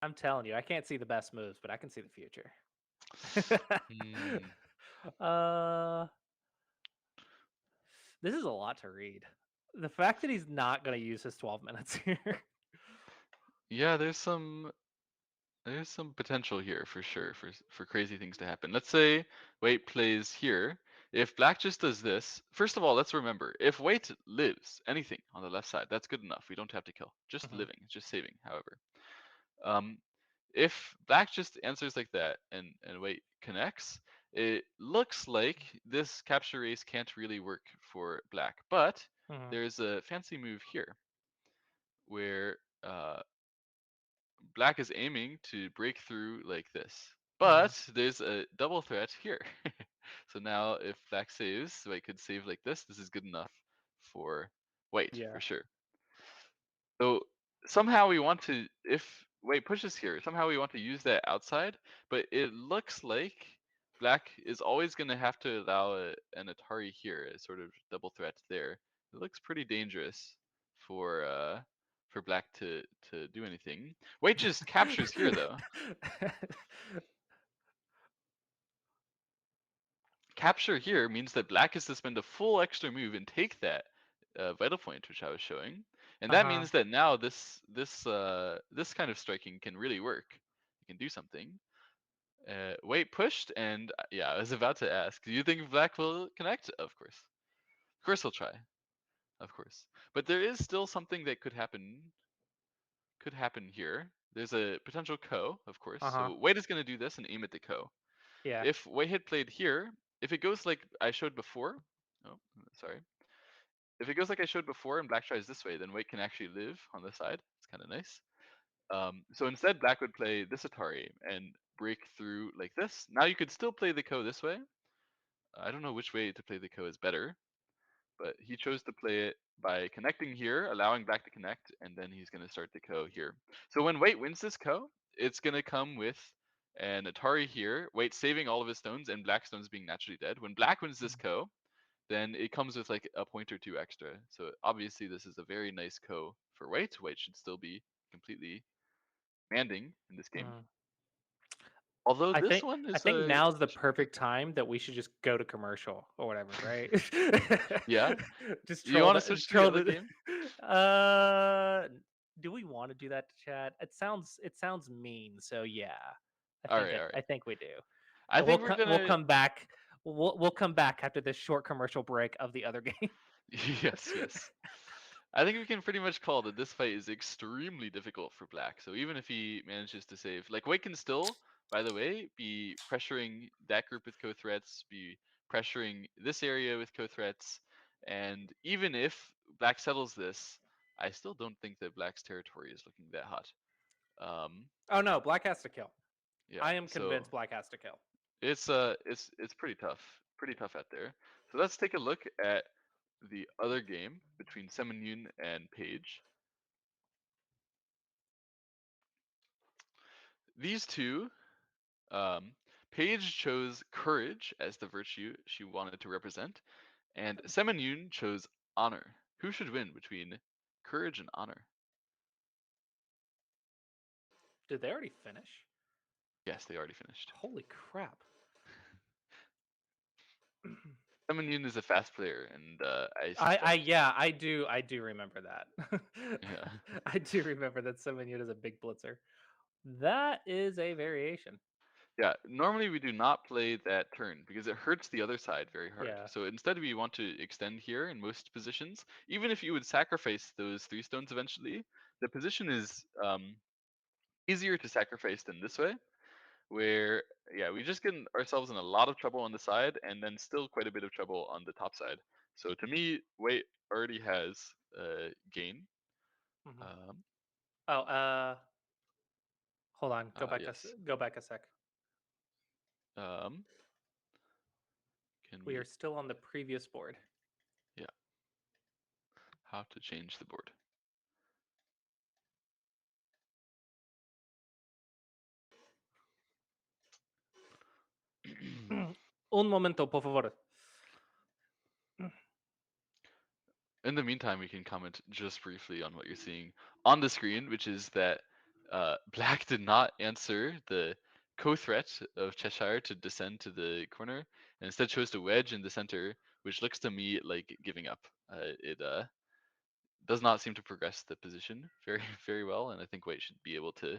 B: I'm telling you, I can't see the best moves, but I can see the future.
A: Hmm.
B: uh, this is a lot to read. The fact that he's not going to use his 12 minutes here.
A: Yeah, there's some potential here for sure for crazy things to happen. Let's say White plays here. If Black just does this, first of all, let's remember if White lives anything on the left side, that's good enough. We don't have to kill. Just
B: Mhm.
A: living, just saving. However, um, if Black just answers like that and White connects, it looks like this capture race can't really work for Black. But
B: Mhm.
A: there's a fancy move here where uh, Black is aiming to break through like this.
B: Mhm.
A: But there's a double threat here. So now if Black saves, White could save like this. This is good enough for White,
B: Yeah.
A: for sure. So somehow we want to, if White pushes here, somehow we want to use that outside, but it looks like Black is always going to have to allow an Atari here, a sort of double threat there. It looks pretty dangerous for Black to do anything. White just captures here though. Capture here means that Black is to spend a full extra move and take that vital point, which I was showing, and that
B: Uh-huh.
A: means that now this kind of striking can really work. You can do something. Wait, pushed, and yeah, I was about to ask. Do you think Black will connect? Of course he'll try. Of course, but there is still something that could happen. Could happen here. There's a potential ko, of course.
B: Uh-huh.
A: So White is going to do this and aim at the ko.
B: Yeah.
A: If White had played here, if it goes like I showed before, oh, sorry. If it goes like I showed before and Black tries this way, then White can actually live on the side. It's kind of nice. So instead, Black would play this Atari and break through like this. Now you could still play the ko this way. I don't know which way to play the ko is better, but he chose to play it by connecting here, allowing Black to connect, and then he's going to start the ko here. So when White wins this ko, it's going to come with an Atari here, White saving all of his stones and Black stones being naturally dead. When Black wins this ko, then it comes with like a point or two extra. So obviously this is a very nice ko for White. White should still be completely commanding in this game.
B: Mhm.
A: Although
B: I
A: this
B: think
A: one
B: I
A: is
B: think now's the
A: should be
B: perfect
A: quicker.
B: time that we should just go to commercial or whatever, right?
A: Yeah.
B: Just
A: You
B: troll
A: want to
B: the
A: switch to the
B: troll
A: other
B: the.
A: game?
B: Uh, do we want to do that to chat? It sounds mean, so yeah.
A: All right, all
B: I
A: right.
B: think we do.
A: I think we're
B: We'll
A: gonna
B: come back. We'll come back after this short commercial break of the other game.
A: yes, yes. I think we can pretty much call that this fight is extremely difficult for Black. So even if he manages to save, like White can still, by the way, be pressuring that group with co-threats, be pressuring this area with co-threats, and even if Black settles this, I still don't think that Black's territory is looking that hot. Um,
B: Oh no, Black has to kill.
A: yeah,
B: I am
A: so
B: convinced Black has to kill.
A: it's pretty tough out there. So let's take a look at the other game between Seminyoon and Paige. These two, um, Paige chose courage as the virtue she wanted to represent, and Seminyoon chose honor. Who should win between courage and honor?
B: Did they already finish?
A: Yes, they already finished.
B: Holy crap.
A: Seminyoon is a fast player, and I
B: I
A: suspect,
B: yeah, I do remember that.
A: yeah,
B: I do remember that Seminyoon is a big blitzer. That is a variation.
A: yeah. Normally we do not play that turn because it hurts the other side very hard.
B: Yeah.
A: So instead we want to extend here in most positions. Even if you would sacrifice those 3 stones eventually, the position is easier to sacrifice than this way, where yeah, we just get ourselves in a lot of trouble on the side and then still quite a bit of trouble on the top side. So to me, Wait already has gain.
B: Mhm.
A: Um,
B: Oh, hold on.
A: yes.
B: Go back a sec.
A: Um, can
B: We
A: we?
B: are still on the previous board.
A: Yeah. How to change the board?
B: Un momento, por favor.
A: In the meantime, we can comment just briefly on what you're seeing on the screen, which is that Black did not answer the co-threat of Cheshire to descend to the corner, and instead chose to wedge in the center, which looks to me like giving up. It does not seem to progress the position very very well, and I think White should be able to.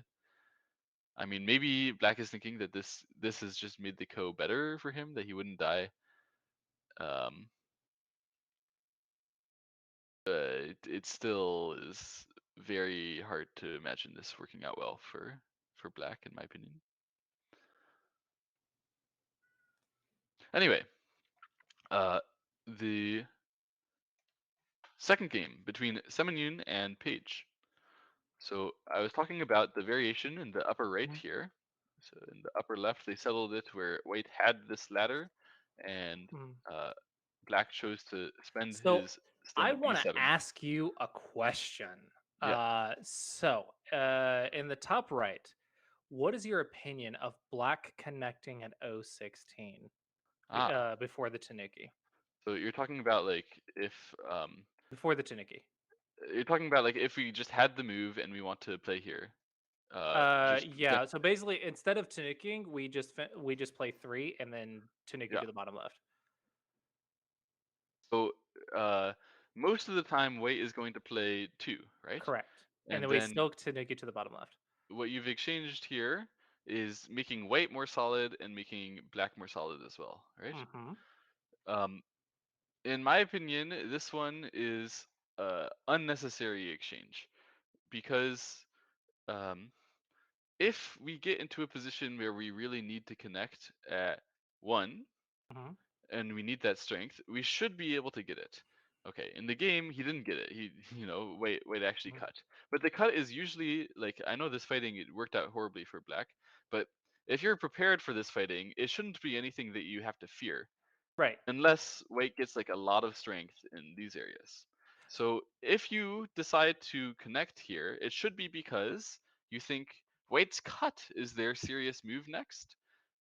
A: I mean, maybe Black is thinking that this has just made the co better for him, that he wouldn't die. Um, it still is very hard to imagine this working out well for Black, in my opinion. Anyway, the second game between Seminyoon and Paige. So I was talking about the variation in the upper right
B: Mhm,
A: here. So in the upper left, they settled it where White had this ladder, and
B: mhm.
A: uh, Black chose to spend
B: So
A: his stone
B: I
A: to
B: want to
A: B7.
B: ask you a question.
A: Yeah.
B: In the top right, what is your opinion of Black connecting at 016
A: Ah.
B: before the Tanuki?
A: So you're talking about like if
B: Before the Tanuki.
A: you're talking about like if we just had the move and we want to play here, just get
B: Yeah. So basically, instead of Tanuking, we just play 3 and then Tanuki
A: yeah.
B: to the bottom left.
A: So uh, most of the time, White is going to play 2, right?
B: Correct. And
A: And
B: then we
A: then
B: still Tanuki to the bottom left.
A: what you've exchanged here is making White more solid and making Black more solid as well, right?
B: Hmm.
A: Um, in my opinion, this one is unnecessary exchange because um, if we get into a position where we really need to connect at 1
B: Hmm.
A: and we need that strength, we should be able to get it. Okay, in the game he didn't get it. He wait actually
B: Hmm.
A: cut. But the cut is usually like I know this fighting it worked out horribly for Black, but if you're prepared for this fighting, it shouldn't be anything that you have to fear
B: Right.
A: unless White gets like a lot of strength in these areas. So if you decide to connect here, it should be because you think White's cut is their serious move next,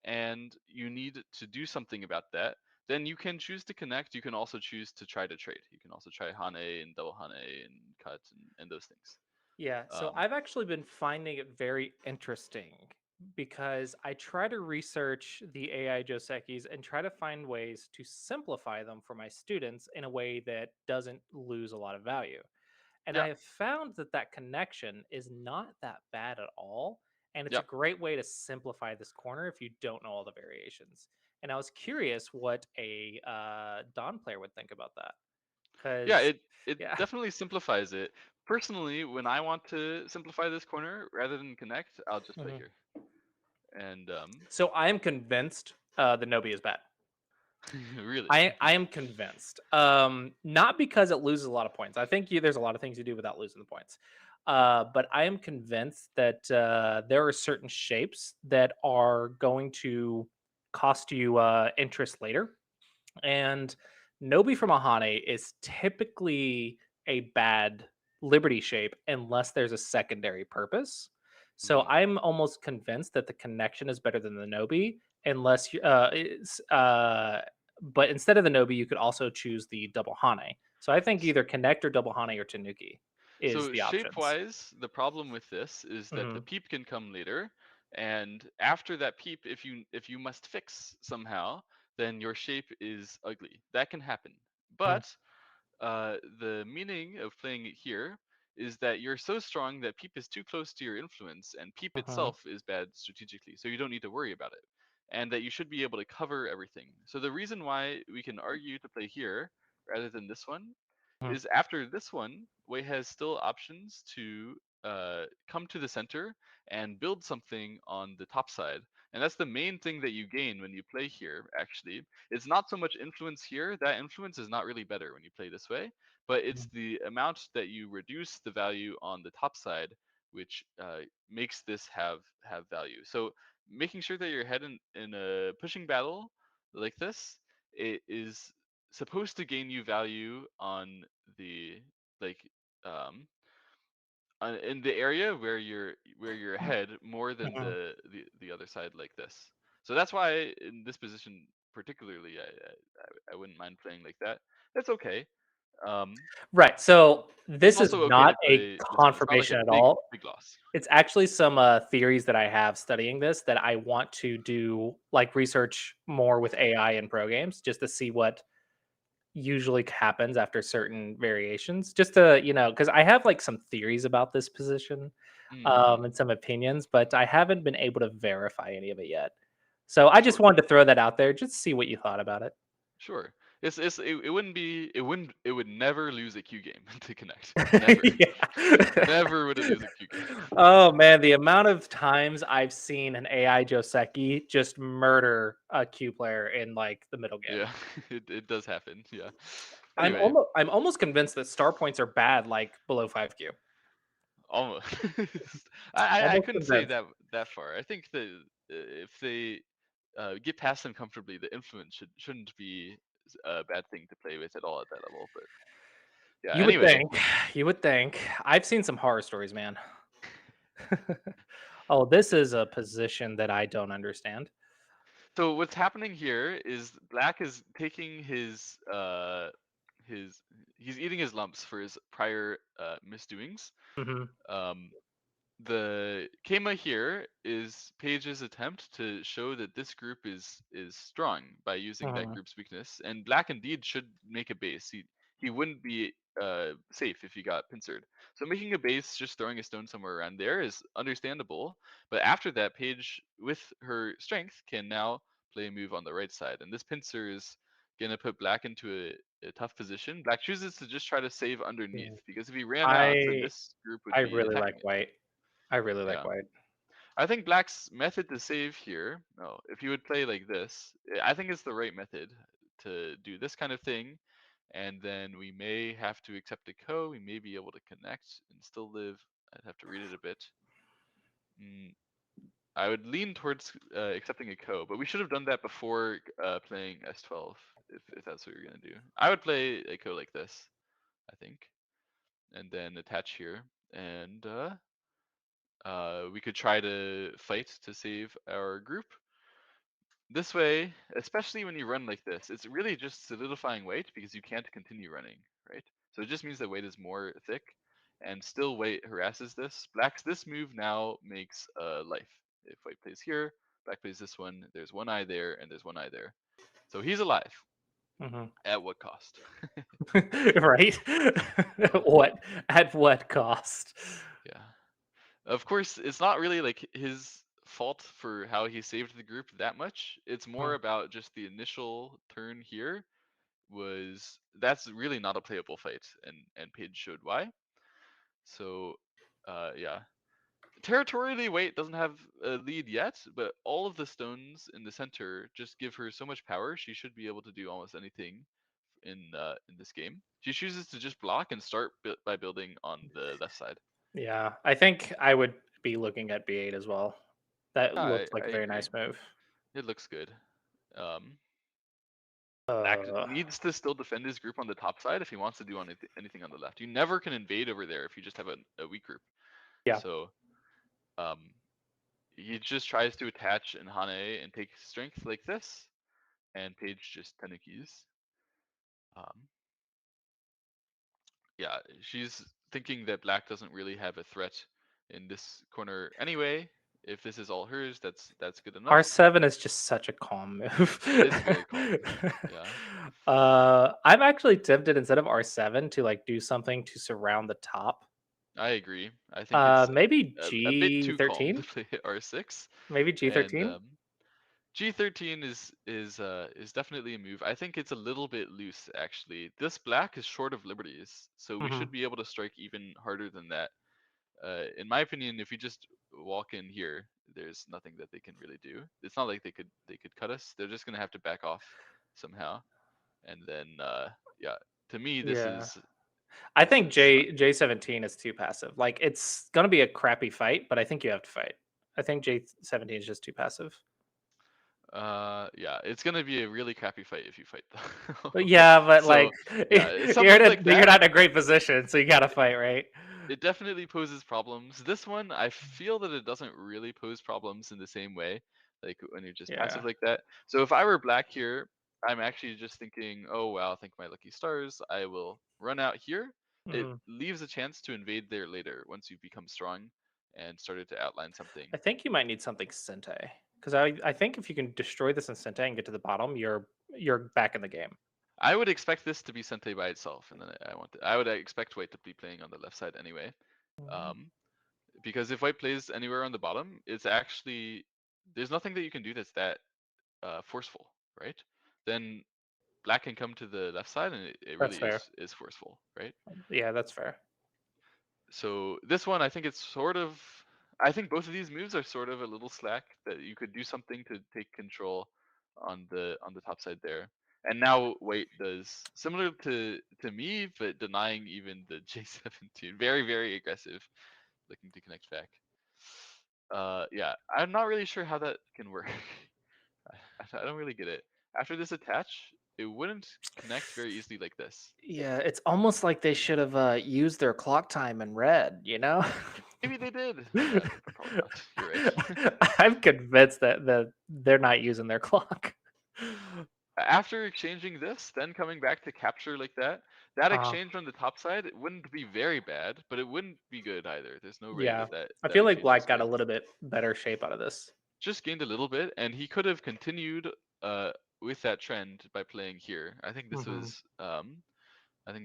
A: and you need to do something about that. Then you can choose to connect. You can also choose to try to trade. You can also try Hane and double Hane and cut and those things.
B: Yeah. So
A: Um,
B: I've actually been finding it very interesting because I try to research the AI Josekis and try to find ways to simplify them for my students in a way that doesn't lose a lot of value. And
A: Yeah,
B: I have found that that connection is not that bad at all. And it's
A: yeah,
B: a great way to simplify this corner if you don't know all the variations. And I was curious what a Dawn player would think about that.
A: yeah.
B: Because,
A: It
B: yeah.
A: definitely simplifies it. Personally, when I want to simplify this corner rather than connect, I'll just play
B: Mhm.
A: here. And
B: So I am convinced the Nobi is bad.
A: really,
B: I am convinced. Not because it loses a lot of points. I think there's a lot of things you do without losing the points. But I am convinced that there are certain shapes that are going to cost you interest later. And Nobi from Ahane is typically a bad Liberty shape unless there's a secondary purpose. So
A: mm.
B: I'm almost convinced that the connection is better than the Nobi, unless but instead of the Nobi, you could also choose the double Hane. So I think
A: S-
B: either connect or double Hane or Tanuki is
A: So
B: the options.
A: shape-wise, the problem with this is that the
B: Hmm.
A: peep can come later, and after that peep, if you must fix somehow, then your shape is ugly. That can happen. But the meaning of playing it here is that you're so strong that Peep is too close to your influence, and Peep
B: Hmm.
A: itself is bad strategically, so you don't need to worry about it. And that you should be able to cover everything. So the reason why we can argue to play here rather than this one is after this one, Wei has still options to come to the center and build something on the top side. And that's the main thing that you gain when you play here, actually. It's not so much influence here. That influence is not really better when you play this way, but it's the amount that you reduce the value on the top side, which makes this have value. So making sure that you're ahead in a pushing battle like this, it is supposed to gain you value on the like um in the area where you're ahead more than
B: Hmm.
A: the other side like this. So that's why in this position particularly I wouldn't mind playing like that. That's okay. Um,
B: Right. So
A: it's
B: this is
A: also okay
B: not
A: to
B: a
A: play this one. It's not like
B: confirmation
A: a
B: at
A: big
B: all.
A: big loss.
B: It's actually some theories that I have studying this that I want to do, like research more with AI in pro games, just to see what usually happens after certain variations. Just to, because I have like some theories about this position,
A: Mm-hmm.
B: and some opinions, but I haven't been able to verify any of it yet. So I just
A: Sure.
B: wanted to throw that out there, just to see what you thought about it.
A: Sure. It wouldn't be it would never lose a Q game to connect. Never.
B: Yeah.
A: Never would it lose a Q game.
B: Oh man, the amount of times I've seen an AI Joseki just murder a Q player in like the middle game.
A: Yeah, it does happen. Yeah.
B: I'm
A: Anyway,
B: almost I'm almost convinced that star points are bad like below 5Q.
A: almost. I
B: Almost
A: couldn't say
B: convinced.
A: that far. I think that if they get past them comfortably, the influence shouldn't be a bad thing to play with at all at that level. But yeah.
B: You would
A: Anyway,
B: think. You would think. I've seen some horror stories, man. Oh, this is a position that I don't understand.
A: so what's happening here is Black is taking his he's eating his lumps for his prior misdoings.
B: Hmm.
A: Um, the Kema here is Paige's attempt to show that this group is strong by using that
B: Hmm.
A: group's weakness, and Black indeed should make a base. He wouldn't be safe if he got pincered. So making a base, just throwing a stone somewhere around there is understandable. But after that, Paige, with her strength, can now play a move on the right side, and this pincer is gonna put Black into a tough position. Black chooses to just try to save underneath because if he ran out, then
B: I
A: this group would
B: I
A: be
B: really like
A: attacking it.
B: white. I really like
A: Yeah.
B: white.
A: I think Black's method to save here, no, if you would play like this, I think it's the right method to do this kind of thing. And then we may have to accept a co. We may be able to connect and still live. I'd have to read it a bit. Mm, I would lean towards accepting a co, but we should have done that before playing S12, if that's what you're gonna do. I would play a co like this, I think, and then attach here, and we could try to fight to save our group. This way, especially when you run like this, it's really just solidifying weight because you can't continue running, right? So it just means that weight is more thick, and still weight harasses this. Black's this move now makes life. if white plays here, black plays this one, there's one eye there, and there's one eye there. So he's alive.
B: Mhm.
A: At what cost?
B: Right? What at what cost?
A: Yeah. Of course, it's not really like his fault for how he saved the group that much. It's more
B: Mm.
A: about just the initial turn here was that's really not a playable fight, and Paige showed why. So, yeah. Territorially, Wait doesn't have a lead yet, but all of the stones in the center just give her so much power. She should be able to do almost anything in this game. She chooses to just block and start by building on the left side.
B: Yeah, I think I would be looking at B8 as well. That
A: Yeah,
B: looks like
A: I
B: a very
A: agree.
B: nice move.
A: It looks good. Um, Black
B: Uh,
A: needs to still defend his group on the top side if he wants to do anything on the left. You never can invade over there if you just have a weak group.
B: yeah.
A: So um, he just tries to attach in Hane and take strength like this, and Paige just Tenukis. Um, yeah, she's thinking that Black doesn't really have a threat in this corner anyway. If this is all hers, that's good enough.
B: R7 is just such a calm move.
A: It's very calm. Yeah,
B: I'm actually tempted instead of R7 to like do something to surround the top.
A: I agree. I think it's
B: Maybe
A: a bit too calm to
B: G13?
A: play R6,
B: Maybe
A: and
B: G13?
A: G13 is definitely a move. I think it's a little bit loose actually. This black is short of liberties, so we
B: Mhm.
A: should be able to strike even harder than that. In my opinion, if you just walk in here, there's nothing that they can really do. It's not like they could cut us. They're just gonna have to back off somehow, and then yeah. To me, this
B: Yeah.
A: is
B: I
A: this
B: think
A: is
B: J17 is too passive. Like it's gonna be a crappy fight, but I think you have to fight. I think J17 is just too passive.
A: yeah, it's gonna be a really crappy fight if you fight though.
B: But yeah, but
A: So
B: like
A: yeah,
B: you're
A: something like
B: you're
A: that.
B: not in a great position, so you gotta fight, right?
A: It definitely poses problems. This one, I feel that it doesn't really pose problems in the same way, like when you're just
B: Yeah.
A: passive like that. So if I were black here, I'm actually just thinking, oh wow, thank my lucky stars. I will run out here. It
B: Mhm.
A: leaves a chance to invade there later once you've become strong and started to outline something.
B: I think you might need something Sente. Because I think if you can destroy this in Sente and get to the bottom, you're back in the game.
A: I would expect this to be Sente by itself, and then I would expect White to be playing on the left side anyway.
B: Mhm.
A: Um, because if White plays anywhere on the bottom, it's actually there's nothing that you can do that's that forceful, right? Then Black can come to the left side, and it
B: That's
A: really
B: fair.
A: is forceful, right?
B: Yeah, that's fair.
A: So this one, I think it's sort of. I think both of these moves are sort of a little slack that you could do something to take control on the top side there. And now White does similar to me, but denying even the J17. Very very aggressive, looking to connect back. Yeah, I'm not really sure how that can work. I don't really get it. After this attach, it wouldn't connect very easily like this.
B: Yeah, it's almost like they should have used their clock time in red, you know?
A: Maybe they did, but probably not. You're right.
B: I'm convinced that they're not using their clock.
A: After exchanging this, then coming back to capture like that, that
B: Uh,
A: exchange on the top side, it wouldn't be very bad, but it wouldn't be good either. There's no way
B: yeah.
A: that that,
B: I
A: that
B: feel like
A: exchange is
B: Black got a
A: good.
B: little bit better shape out of this.
A: Just gained a little bit, and he could have continued uh, with that trend by playing here.
B: Hmm.
A: I think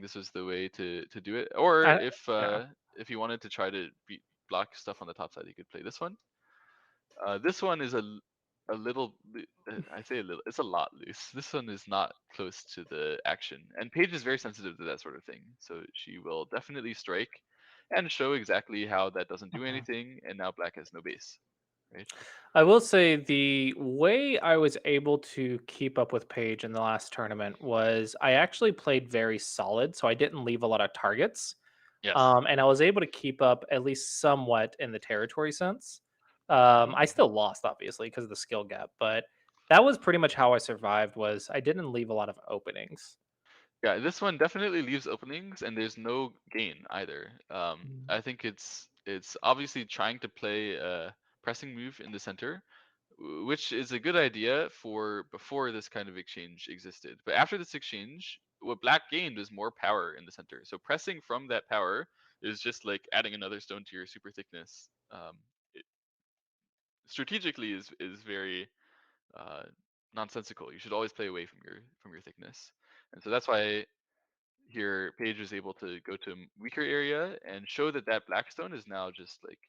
A: this was the way to do it. Or
B: I, yeah.
A: if he wanted to try to block stuff on the top side, he could play this one. This one is a little. I say a little. It's a lot loose. This one is not close to the action, and Paige is very sensitive to that sort of thing. So she will definitely strike, and show exactly how that doesn't do
B: Mhm.
A: anything. And now Black has no base, right?
B: I will say the way I was able to keep up with Paige in the last tournament was I actually played very solid, so I didn't leave a lot of targets.
A: Yes.
B: And I was able to keep up at least somewhat in the territory sense.
A: Hmm.
B: I still lost, obviously, because of the skill gap, but that was pretty much how I survived. Was I didn't leave a lot of openings.
A: Yeah, this one definitely leaves openings, and there's no gain either.
B: Mm.
A: I think it's obviously trying to play a pressing move in the center, which is a good idea for before this kind of exchange existed. But after this exchange, what Black gained is more power in the center. So pressing from that power is just like adding another stone to your super thickness. strategically is very uh, nonsensical. You should always play away from your thickness, and so that's why here Paige was able to go to a weaker area and show that that Blackstone is now just like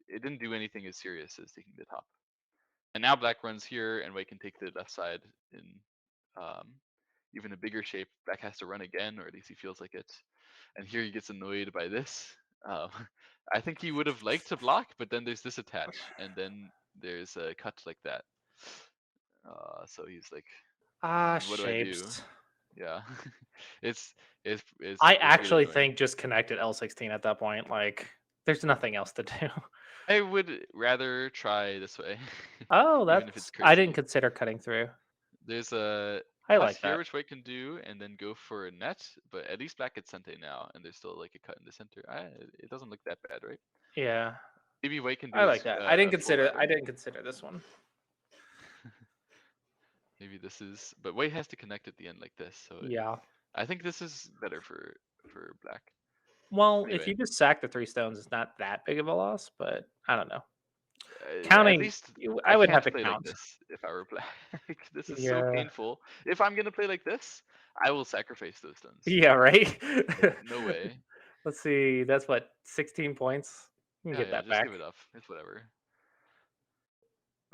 A: it didn't do anything as serious as taking the top. And now Black runs here, and White can take the left side in um, even a bigger shape. Black has to run again, or at least he feels like it. And here he gets annoyed by this. Uh, I think he would have liked to block, but then there's this attach, and then there's a cut like that. So he's like,
B: Ah,
A: what do I do?
B: shapes.
A: Yeah, it's
B: I
A: it's really
B: actually
A: annoying.
B: think just connect at L16 at that point. Like, there's nothing else to do.
A: I would rather try this way,
B: Oh,
A: even if it's
B: I didn't
A: crazy.
B: consider cutting through.
A: There's a
B: I
A: cut
B: like
A: here
B: that.
A: which White can do, and then go for a net, but at least Black gets Sente now, and there's still like a cut in the center. It doesn't look that bad, right?
B: Yeah,
A: Maybe White can
B: I
A: do
B: like that.
A: a full
B: I
A: ladder.
B: didn't consider this one.
A: Maybe this is, but White has to connect at the end like this, so
B: Yeah.
A: I think this is better for Black.
B: Well, if
A: Anyway,
B: you just sack the 3 stones, it's not that big of a loss, but I don't know.
A: at
B: Counting,
A: least
B: I
A: I
B: would have
A: can't
B: to
A: play like
B: count.
A: this if I were Black. This is so
B: Yeah.
A: painful. If I'm gonna play like this, I will sacrifice those stones.
B: Yeah, right?
A: Like no way.
B: Let's see. That's what, 16 points? You can
A: Yeah,
B: get
A: yeah,
B: that
A: just
B: back.
A: give it up. It's whatever.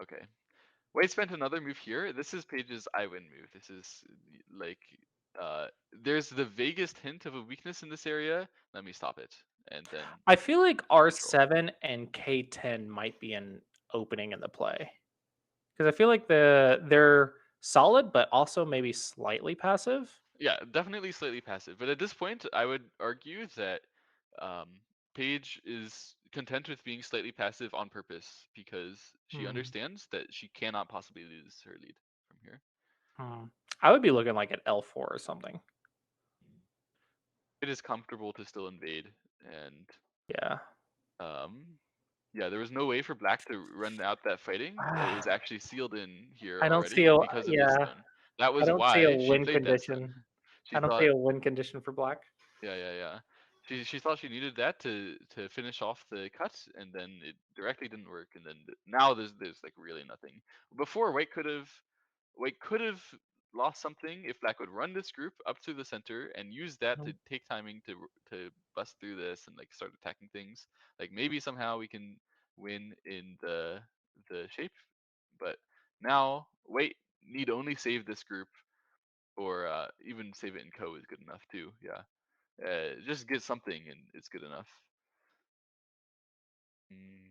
A: Okay. White spent another move here. This is Paige's I win move. This is like there's the vaguest hint of a weakness in this area. Let me stop it. And then
B: I feel like
A: control.
B: R7 and K10 might be an opening in the play. Because I feel like they're solid, but also maybe slightly passive.
A: Yeah, definitely slightly passive. But at this point, I would argue that um, Paige is content with being slightly passive on purpose because she
B: Hmm.
A: understands that she cannot possibly lose her lead from here.
B: Hmm. I would be looking like at L4 or something.
A: It is comfortable to still invade, and
B: Yeah.
A: um, yeah, there was no way for Black to run out that fighting. It was actually sealed in here
B: I don't see
A: already
B: a
A: because of this
B: yeah.
A: stone. That
B: I
A: was
B: don't see a
A: why she
B: win
A: played that stone.
B: condition.
A: She
B: I don't see
A: thought,
B: a win condition for black.
A: yeah, yeah, yeah. She thought she needed that to finish off the cut, and then it directly didn't work. And then now there's like really nothing. Before White could have lost something if Black would run this group up to the center and use that to
B: Mhm.
A: take timing to bust through this and like start attacking things. Like maybe somehow we can win in the shape, but now White need only save this group, or even save it in co is good enough too. Yeah, just get something and it's good enough. Mm.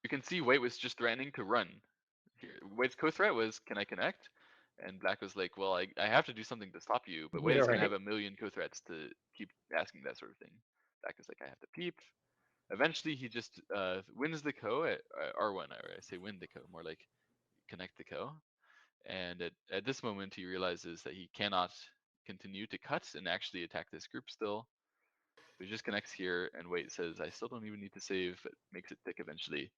A: You can see White was just threatening to run. White's co-threat was, can I connect? And Black was like, well, I have to do something to stop you, but White
B: Yeah,
A: is going to have
B: right.
A: a million co-threats to keep asking that sort of thing. Black is like, I have to peep. Eventually, he just wins the co at R1. Or I say win the co, more like connect the co. And at this moment, he realizes that he cannot continue to cut and actually attack this group still. So he just connects here, and White says, I still don't even need to save. It makes it tick eventually.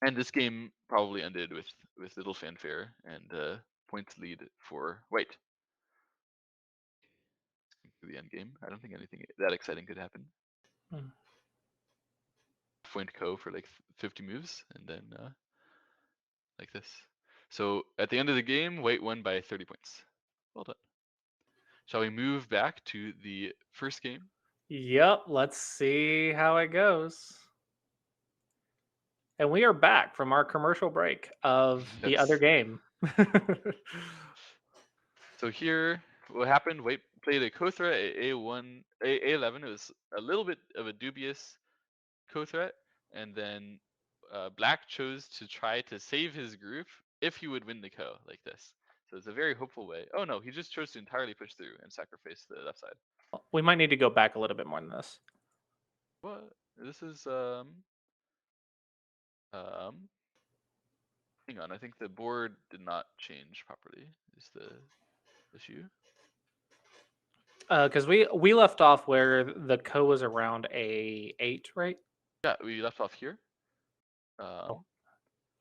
A: And this game probably ended with little fanfare and points lead for White to the end game. I don't think anything that exciting could happen.
B: Hmm.
A: Point co for like 50 moves, and then like this. So at the end of the game, White won by 30 points. Well done. Shall we move back to the first game?
B: Yep, let's see how it goes. And we are back from our commercial break of the other
A: Yes.
B: game.
A: So here, what happened? White played a co-threat at A1, A11. It was a little bit of a dubious co-threat, and then Black chose to try to save his group if he would win the co like this. So it's a very hopeful way. Oh no, he just chose to entirely push through and sacrifice the left side.
B: We might need to go back a little bit more than this.
A: What? This is um. Hang on, I think the board did not change properly. Is the issue?
B: Because we left off where the co was around A8, right?
A: Yeah, we left off here.
B: Oh,
A: Um.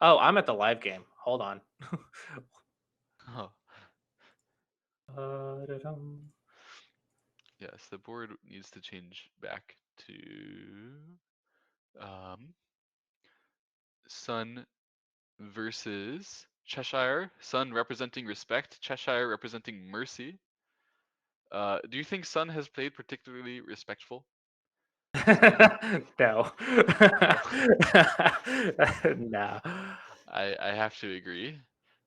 B: oh, I'm at the live game. Hold on.
A: Oh,
B: Da-dum.
A: yes, the board needs to change back to Um, Sun versus Cheshire. Sun representing respect, Cheshire representing mercy. Do you think Sun has played particularly respectful this game?
B: No.
A: No.
B: No.
A: I have to agree.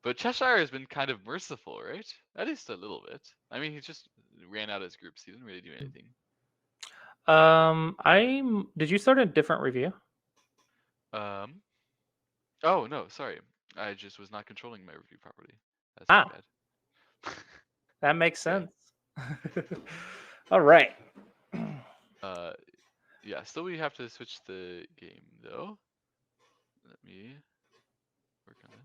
A: But Cheshire has been kind of merciful, right? At least a little bit. I mean, he just ran out his groups. He didn't really do anything.
B: Did you start a different review?
A: Um. Oh no, sorry. I just was not controlling my review properly. That's my
B: Ah,
A: bad.
B: that makes
A: Okay.
B: sense. All right.
A: Uh. Yeah. Still, we have to switch the game though. Let me work on that.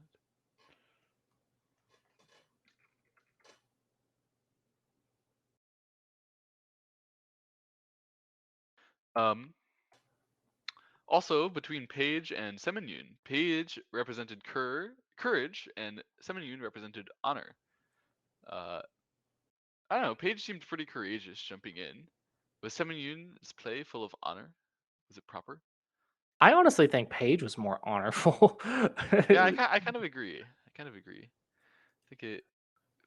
A: Also, between Paige and Seminyoon, Paige represented courage, and Seminyoon represented honor. Uh, I don't know. Paige seemed pretty courageous jumping in. Was Seminyoon's play full of honor? Was it proper?
B: I honestly think Paige was more honorful.
A: Yeah, I kind of agree. I kind of agree. I think it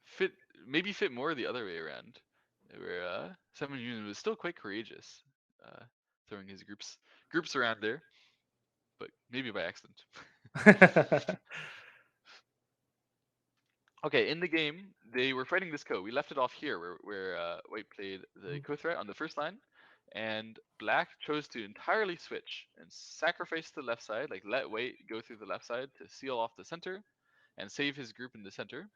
A: fit maybe fit more the other way around, where Seminyoon was still quite courageous, uh, throwing his groups around there, but maybe by accident. Okay, in the game, they were fighting this Ko. We left it off here, where White played the Ko threat on the first line, and Black chose to entirely switch and sacrifice the left side, like let White go through the left side to seal off the center and save his group in the center.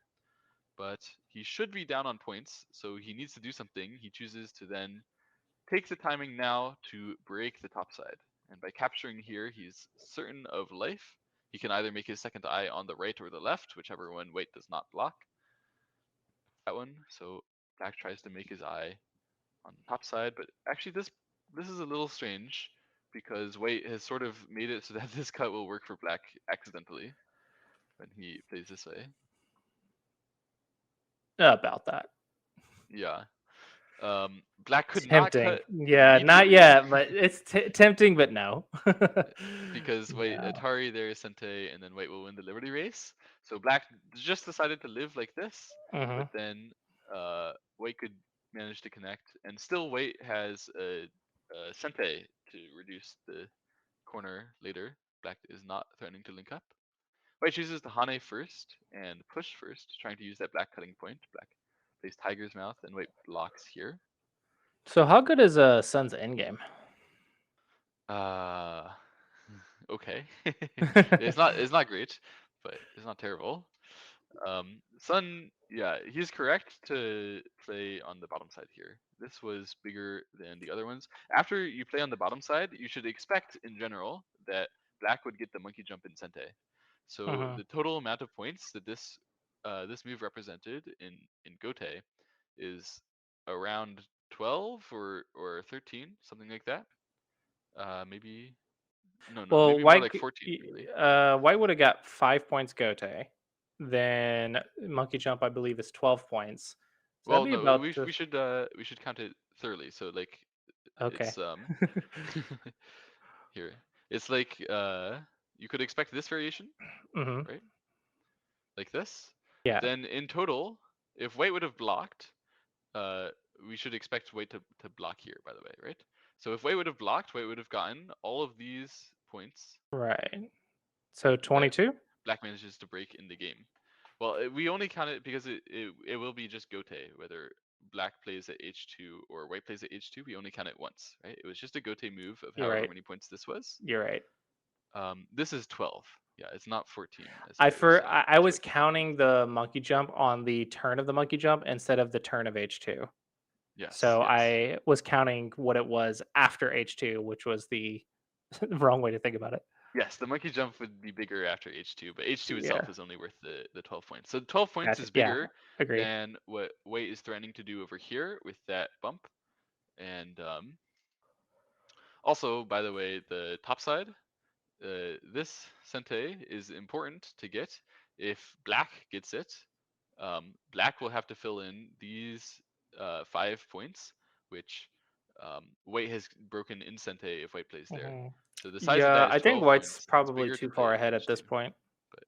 A: But he should be down on points, so he needs to do something. He chooses to then take the timing now to break the top side. And by capturing here, he's certain of life. He can either make his second eye on the right or the left, whichever one White does not block. That one. So Black tries to make his eye on the top side, but actually this is a little strange because White has sort of made it so that this cut will work for Black accidentally when he plays this way.
B: About that.
A: Yeah. Black could not
B: Tempting.
A: cut
B: Yeah, not
A: immediately
B: yet, but it's tempting, but no.
A: because wait,
B: No.
A: Atari there is Sente, and then White will win the Liberty race. So Black just decided to live like this, but
B: Hmm.
A: then White could manage to connect, and still White has a Sente to reduce the corner later. Black is not threatening to link up. White chooses to Hane first and push first, trying to use that Black cutting point. Black plays Tiger's Mouth, and White blocks here.
B: So how good is Sun's endgame?
A: Uh, okay. It's not great, but it's not terrible. Sun, yeah, he's correct to play on the bottom side here. This was bigger than the other ones. After you play on the bottom side, you should expect in general that Black would get the monkey jump in Sente. So
B: Hmm.
A: the total amount of points that this move represented in Gote is around 12 or 13, something like that. Maybe no,
B: Well,
A: maybe more like 14 really.
B: White would have got 5 points Gote. Then Monkey Jump, I believe, is 12 points. So that'd
A: Well,
B: be
A: no,
B: about the
A: we should count it thoroughly. So like
B: okay.
A: it's here. It's like you could expect this variation,
B: Hmm.
A: right? Like this.
B: Yeah.
A: Then in total, if White would have blocked, uh we should expect White to block here, by the way, right? So if White would have blocked, White would have gotten all of these points
B: Right. So
A: that
B: 22.
A: Black manages to break in the game. Well, we only count it because it will be just Gote, whether Black plays at H2 or White plays at H2. We only count it once, right? It was just a Gote move of
B: You're
A: however
B: right.
A: many points this was.
B: You're right.
A: This is 12. Yeah, it's not 14 as I was
B: I was
A: expecting.
B: counting the monkey jump on the turn of the monkey jump instead of the turn of H2.
A: Yes,
B: So
A: yes.
B: I was counting what it was after H2, which was the wrong way to think about it.
A: Yes, the monkey jump would be bigger after H2, but H2
B: Yeah.
A: itself is only worth the 12 points. So 12 points
B: Gotcha.
A: is
B: Yeah.
A: bigger
B: Agreed.
A: than what White is threatening to do over here with that bump. And also, by the way, the top side, this Sente is important to get. If Black gets it, Black will have to fill in these 5 points, which White has broken in Sente if White plays there.
B: Mhm.
A: So the size of
B: Yeah,
A: that is
B: I think
A: 12
B: White's
A: points. It's
B: probably
A: bigger to
B: too
A: play
B: far
A: a
B: ahead at
A: revenge
B: this
A: game.
B: point.
A: But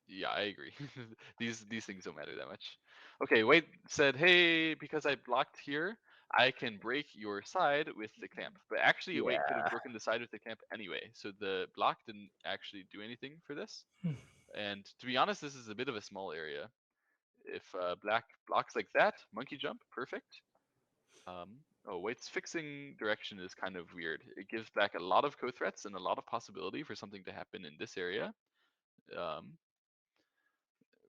A: yeah, I agree. These things don't matter that much. Okay, White said, hey, because I blocked here, I can break your side with the clamp. But actually, White could have
B: Yeah.
A: broken the side with the clamp anyway. So the block didn't actually do anything for this. And to be honest, this is a bit of a small area. If Black blocks like that, monkey jump, perfect. Oh, White's fixing direction is kind of weird. It gives Black a lot of co-threats and a lot of possibility for something to happen in this area. Um,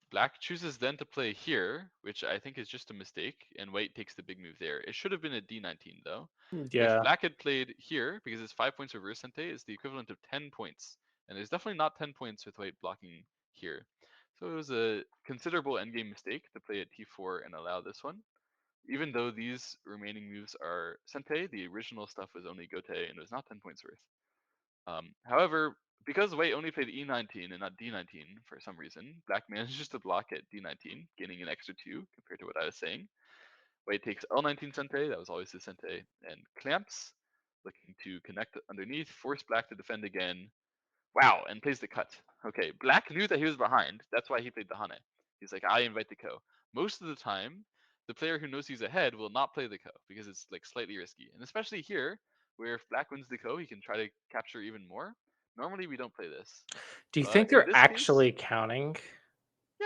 A: Black chooses then to play here, which I think is just a mistake, and White takes the big move there. It should have been a d19 though. If
B: Yeah.
A: Black had played here, because it's 5 points reverse Sente, it's the equivalent of 10 points. And there's definitely not 10 points with White blocking here. So it was a considerable endgame mistake to play at t4 and allow this one. Even though these remaining moves are Sente, the original stuff was only Gote and it was not 10 points worth. However, because White only played e19 and not d19 for some reason, Black manages to block at d19, gaining an extra 2 compared to what I was saying. White takes L19 Sente, that was always the Sente, and clamps, looking to connect underneath, force Black to defend again. Wow, and plays the cut. Okay, Black knew that he was behind, that's why he played the Hane. He's like, I invite the Ko. Most of the time, the player who knows he's ahead will not play the Ko, because it's like slightly risky. And especially here, where if Black wins the Ko, he can try to capture even more. Normally, we don't play this.
B: Do you
A: But
B: think
A: in
B: they're
A: this case,
B: actually counting?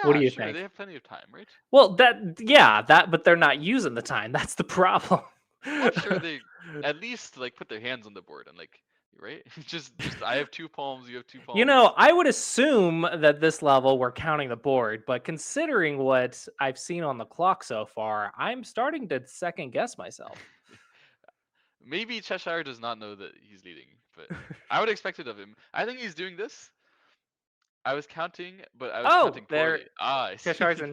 B: What do
A: yeah,
B: you
A: sure,
B: think?
A: they have plenty of time, right?
B: Well, but they're not using the time. That's the problem.
A: I'm sure they at least like put their hands on the board and like, right? just I have 2 palms, you have two
B: You know,
A: palms.
B: I would assume that this level we're counting the board, but considering what I've seen on the clock so far, I'm starting to second guess myself.
A: Maybe Cheshire does not know that he's leading, but I would expect it of him. I think he's doing this. I was counting, but I was
B: Oh,
A: counting
B: there
A: poorly. Ah, I
B: Cheshire's
A: see.
B: in.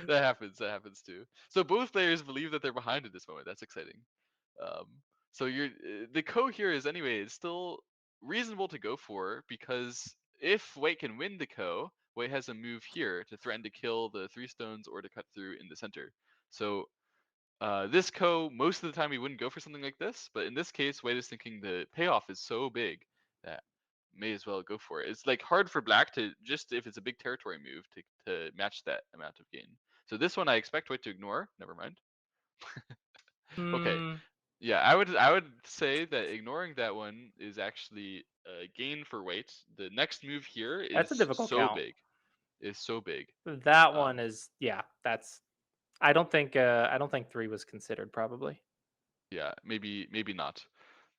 A: That happens. That happens too. So both players believe that they're behind at this moment. That's exciting. Um, so you're the Ko here is anyway. It's still reasonable to go for because if White can win the Ko, White has a move here to threaten to kill the 3 stones or to cut through in the center. So this Ko, most of the time he wouldn't go for something like this, but in this case, White is thinking the payoff is so big that may as well go for it. It's like hard for Black to just if it's a big territory move to match that amount of gain. So this one I expect White to ignore. Never mind. Okay,
B: Hmm,
A: yeah, I would say that ignoring that one is actually a gain for White. The next move here
B: that's a
A: is
B: difficult
A: so
B: count.
A: big, is so big.
B: That one
A: Um,
B: is, yeah, that's. I don't think three was considered probably.
A: yeah, maybe not.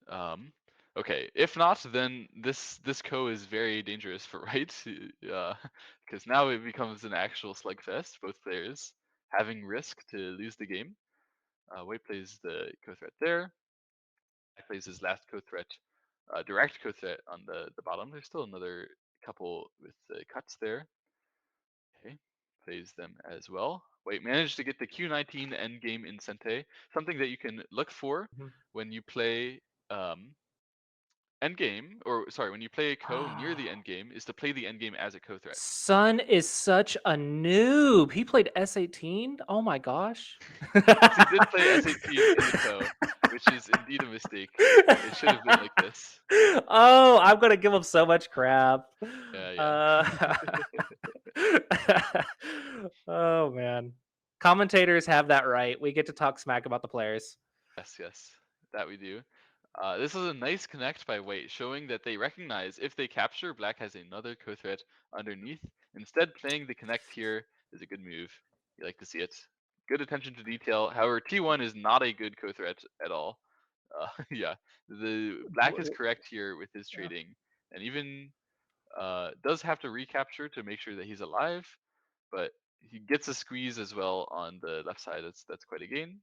A: Um, okay, if not, then this Ko is very dangerous for White, because now it becomes an actual slugfest. Both players having risk to lose the game. White plays the Ko threat there. Black plays his last Co threat, direct Co threat on the bottom. There's still another couple with the cuts there. Okay, plays them as well. White managed to get the Q19 endgame in Sente, something that you can look for
B: Mhm.
A: when you play um, endgame, or sorry, when you play a Ko near the endgame, is to play the endgame as a Co threat.
B: Sun is such a noob. He played S18. Oh my gosh.
A: Yes, he did play S18 in the Ko, which is indeed a mistake. It should have been like this.
B: Oh, I'm gonna give him so much crap.
A: Yeah, yeah.
B: Uh, oh man, commentators have that right. We get to talk smack about the players.
A: Yes, yes, that we do. This is a nice connect by White, showing that they recognize if they capture, Black has another co-threat underneath. Instead, playing the connect here is a good move. You like to see it. Good attention to detail. However, T1 is not a good co-threat at all. Yeah, the Black is correct here with his
B: Yeah.
A: trading, and even does have to recapture to make sure that he's alive, but he gets a squeeze as well on the left side. That's quite a gain.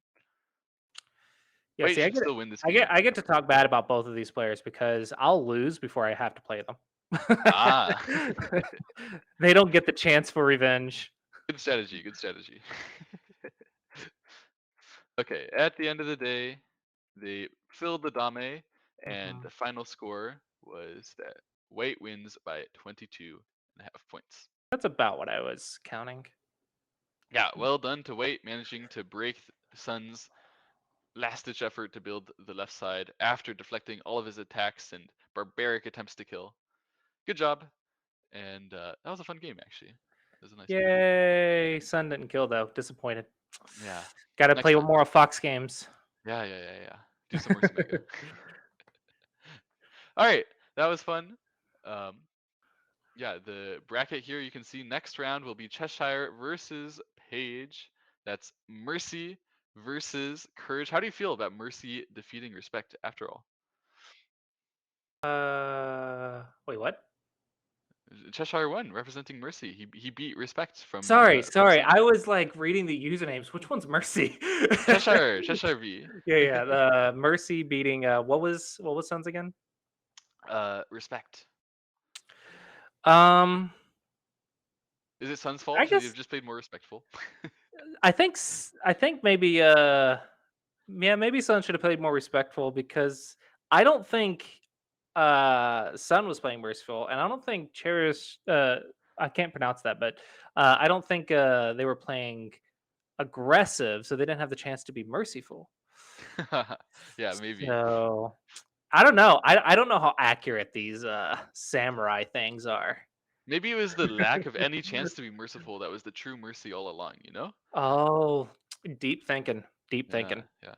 B: Yeah,
A: White
B: see,
A: should still win this game
B: I get to talk
A: comfortably.
B: bad about both of these players because I'll lose before I have to play them.
A: Ah,
B: They don't get the chance for revenge.
A: good strategy. Good strategy. Okay, at the end of the day, they filled the dame, and
B: Mhm.
A: the final score was that White wins by 22.5 points.
B: That's about what I was counting.
A: Yeah, well done to White managing to break Sun's last-ditch effort to build the left side after deflecting all of his attacks and barbaric attempts to kill. Good job, and that was a fun game actually. It was a nice game.
B: Yay! Sun didn't kill though. Disappointed.
A: Yeah,
B: Got to
A: next
B: play
A: time.
B: more Fox games.
A: Yeah. Do some more Samega. All right, that was fun. Um, yeah, the bracket here you can see next round will be Cheshire versus Paige. That's Mercy versus Courage. How do you feel about Mercy defeating Respect after all?
B: Wait, what?
A: Cheshire won, representing Mercy. He beat Respect from
B: Sorry.
A: Sam.
B: I was like reading the usernames. Which one's Mercy?
A: CheshireBee.
B: Yeah. Mercy beating. What was Suns again?
A: Respect.
B: Um,
A: Is it Sun's
B: I
A: fault? Should he have
B: guess
A: just played more respectful?
B: I think maybe yeah, maybe Sun should have played more respectful because I don't think Sun was playing merciful, and I don't think Cherish I can't pronounce that, but I don't think they were playing aggressive, so they didn't have the chance to be merciful.
A: Yeah, maybe.
B: So I don't know. I don't know how accurate these samurai things are.
A: Maybe it was the lack of any chance to be merciful that was the true mercy all along, you know?
B: Oh, deep thinking. Deep
A: Yeah,
B: thinking.
A: yeah.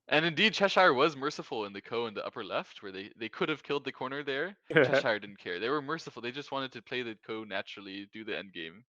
A: And indeed, Cheshire was merciful in the in the upper left, where they could have killed the corner there. Cheshire didn't care. They were merciful. They just wanted to play the naturally, do the end game.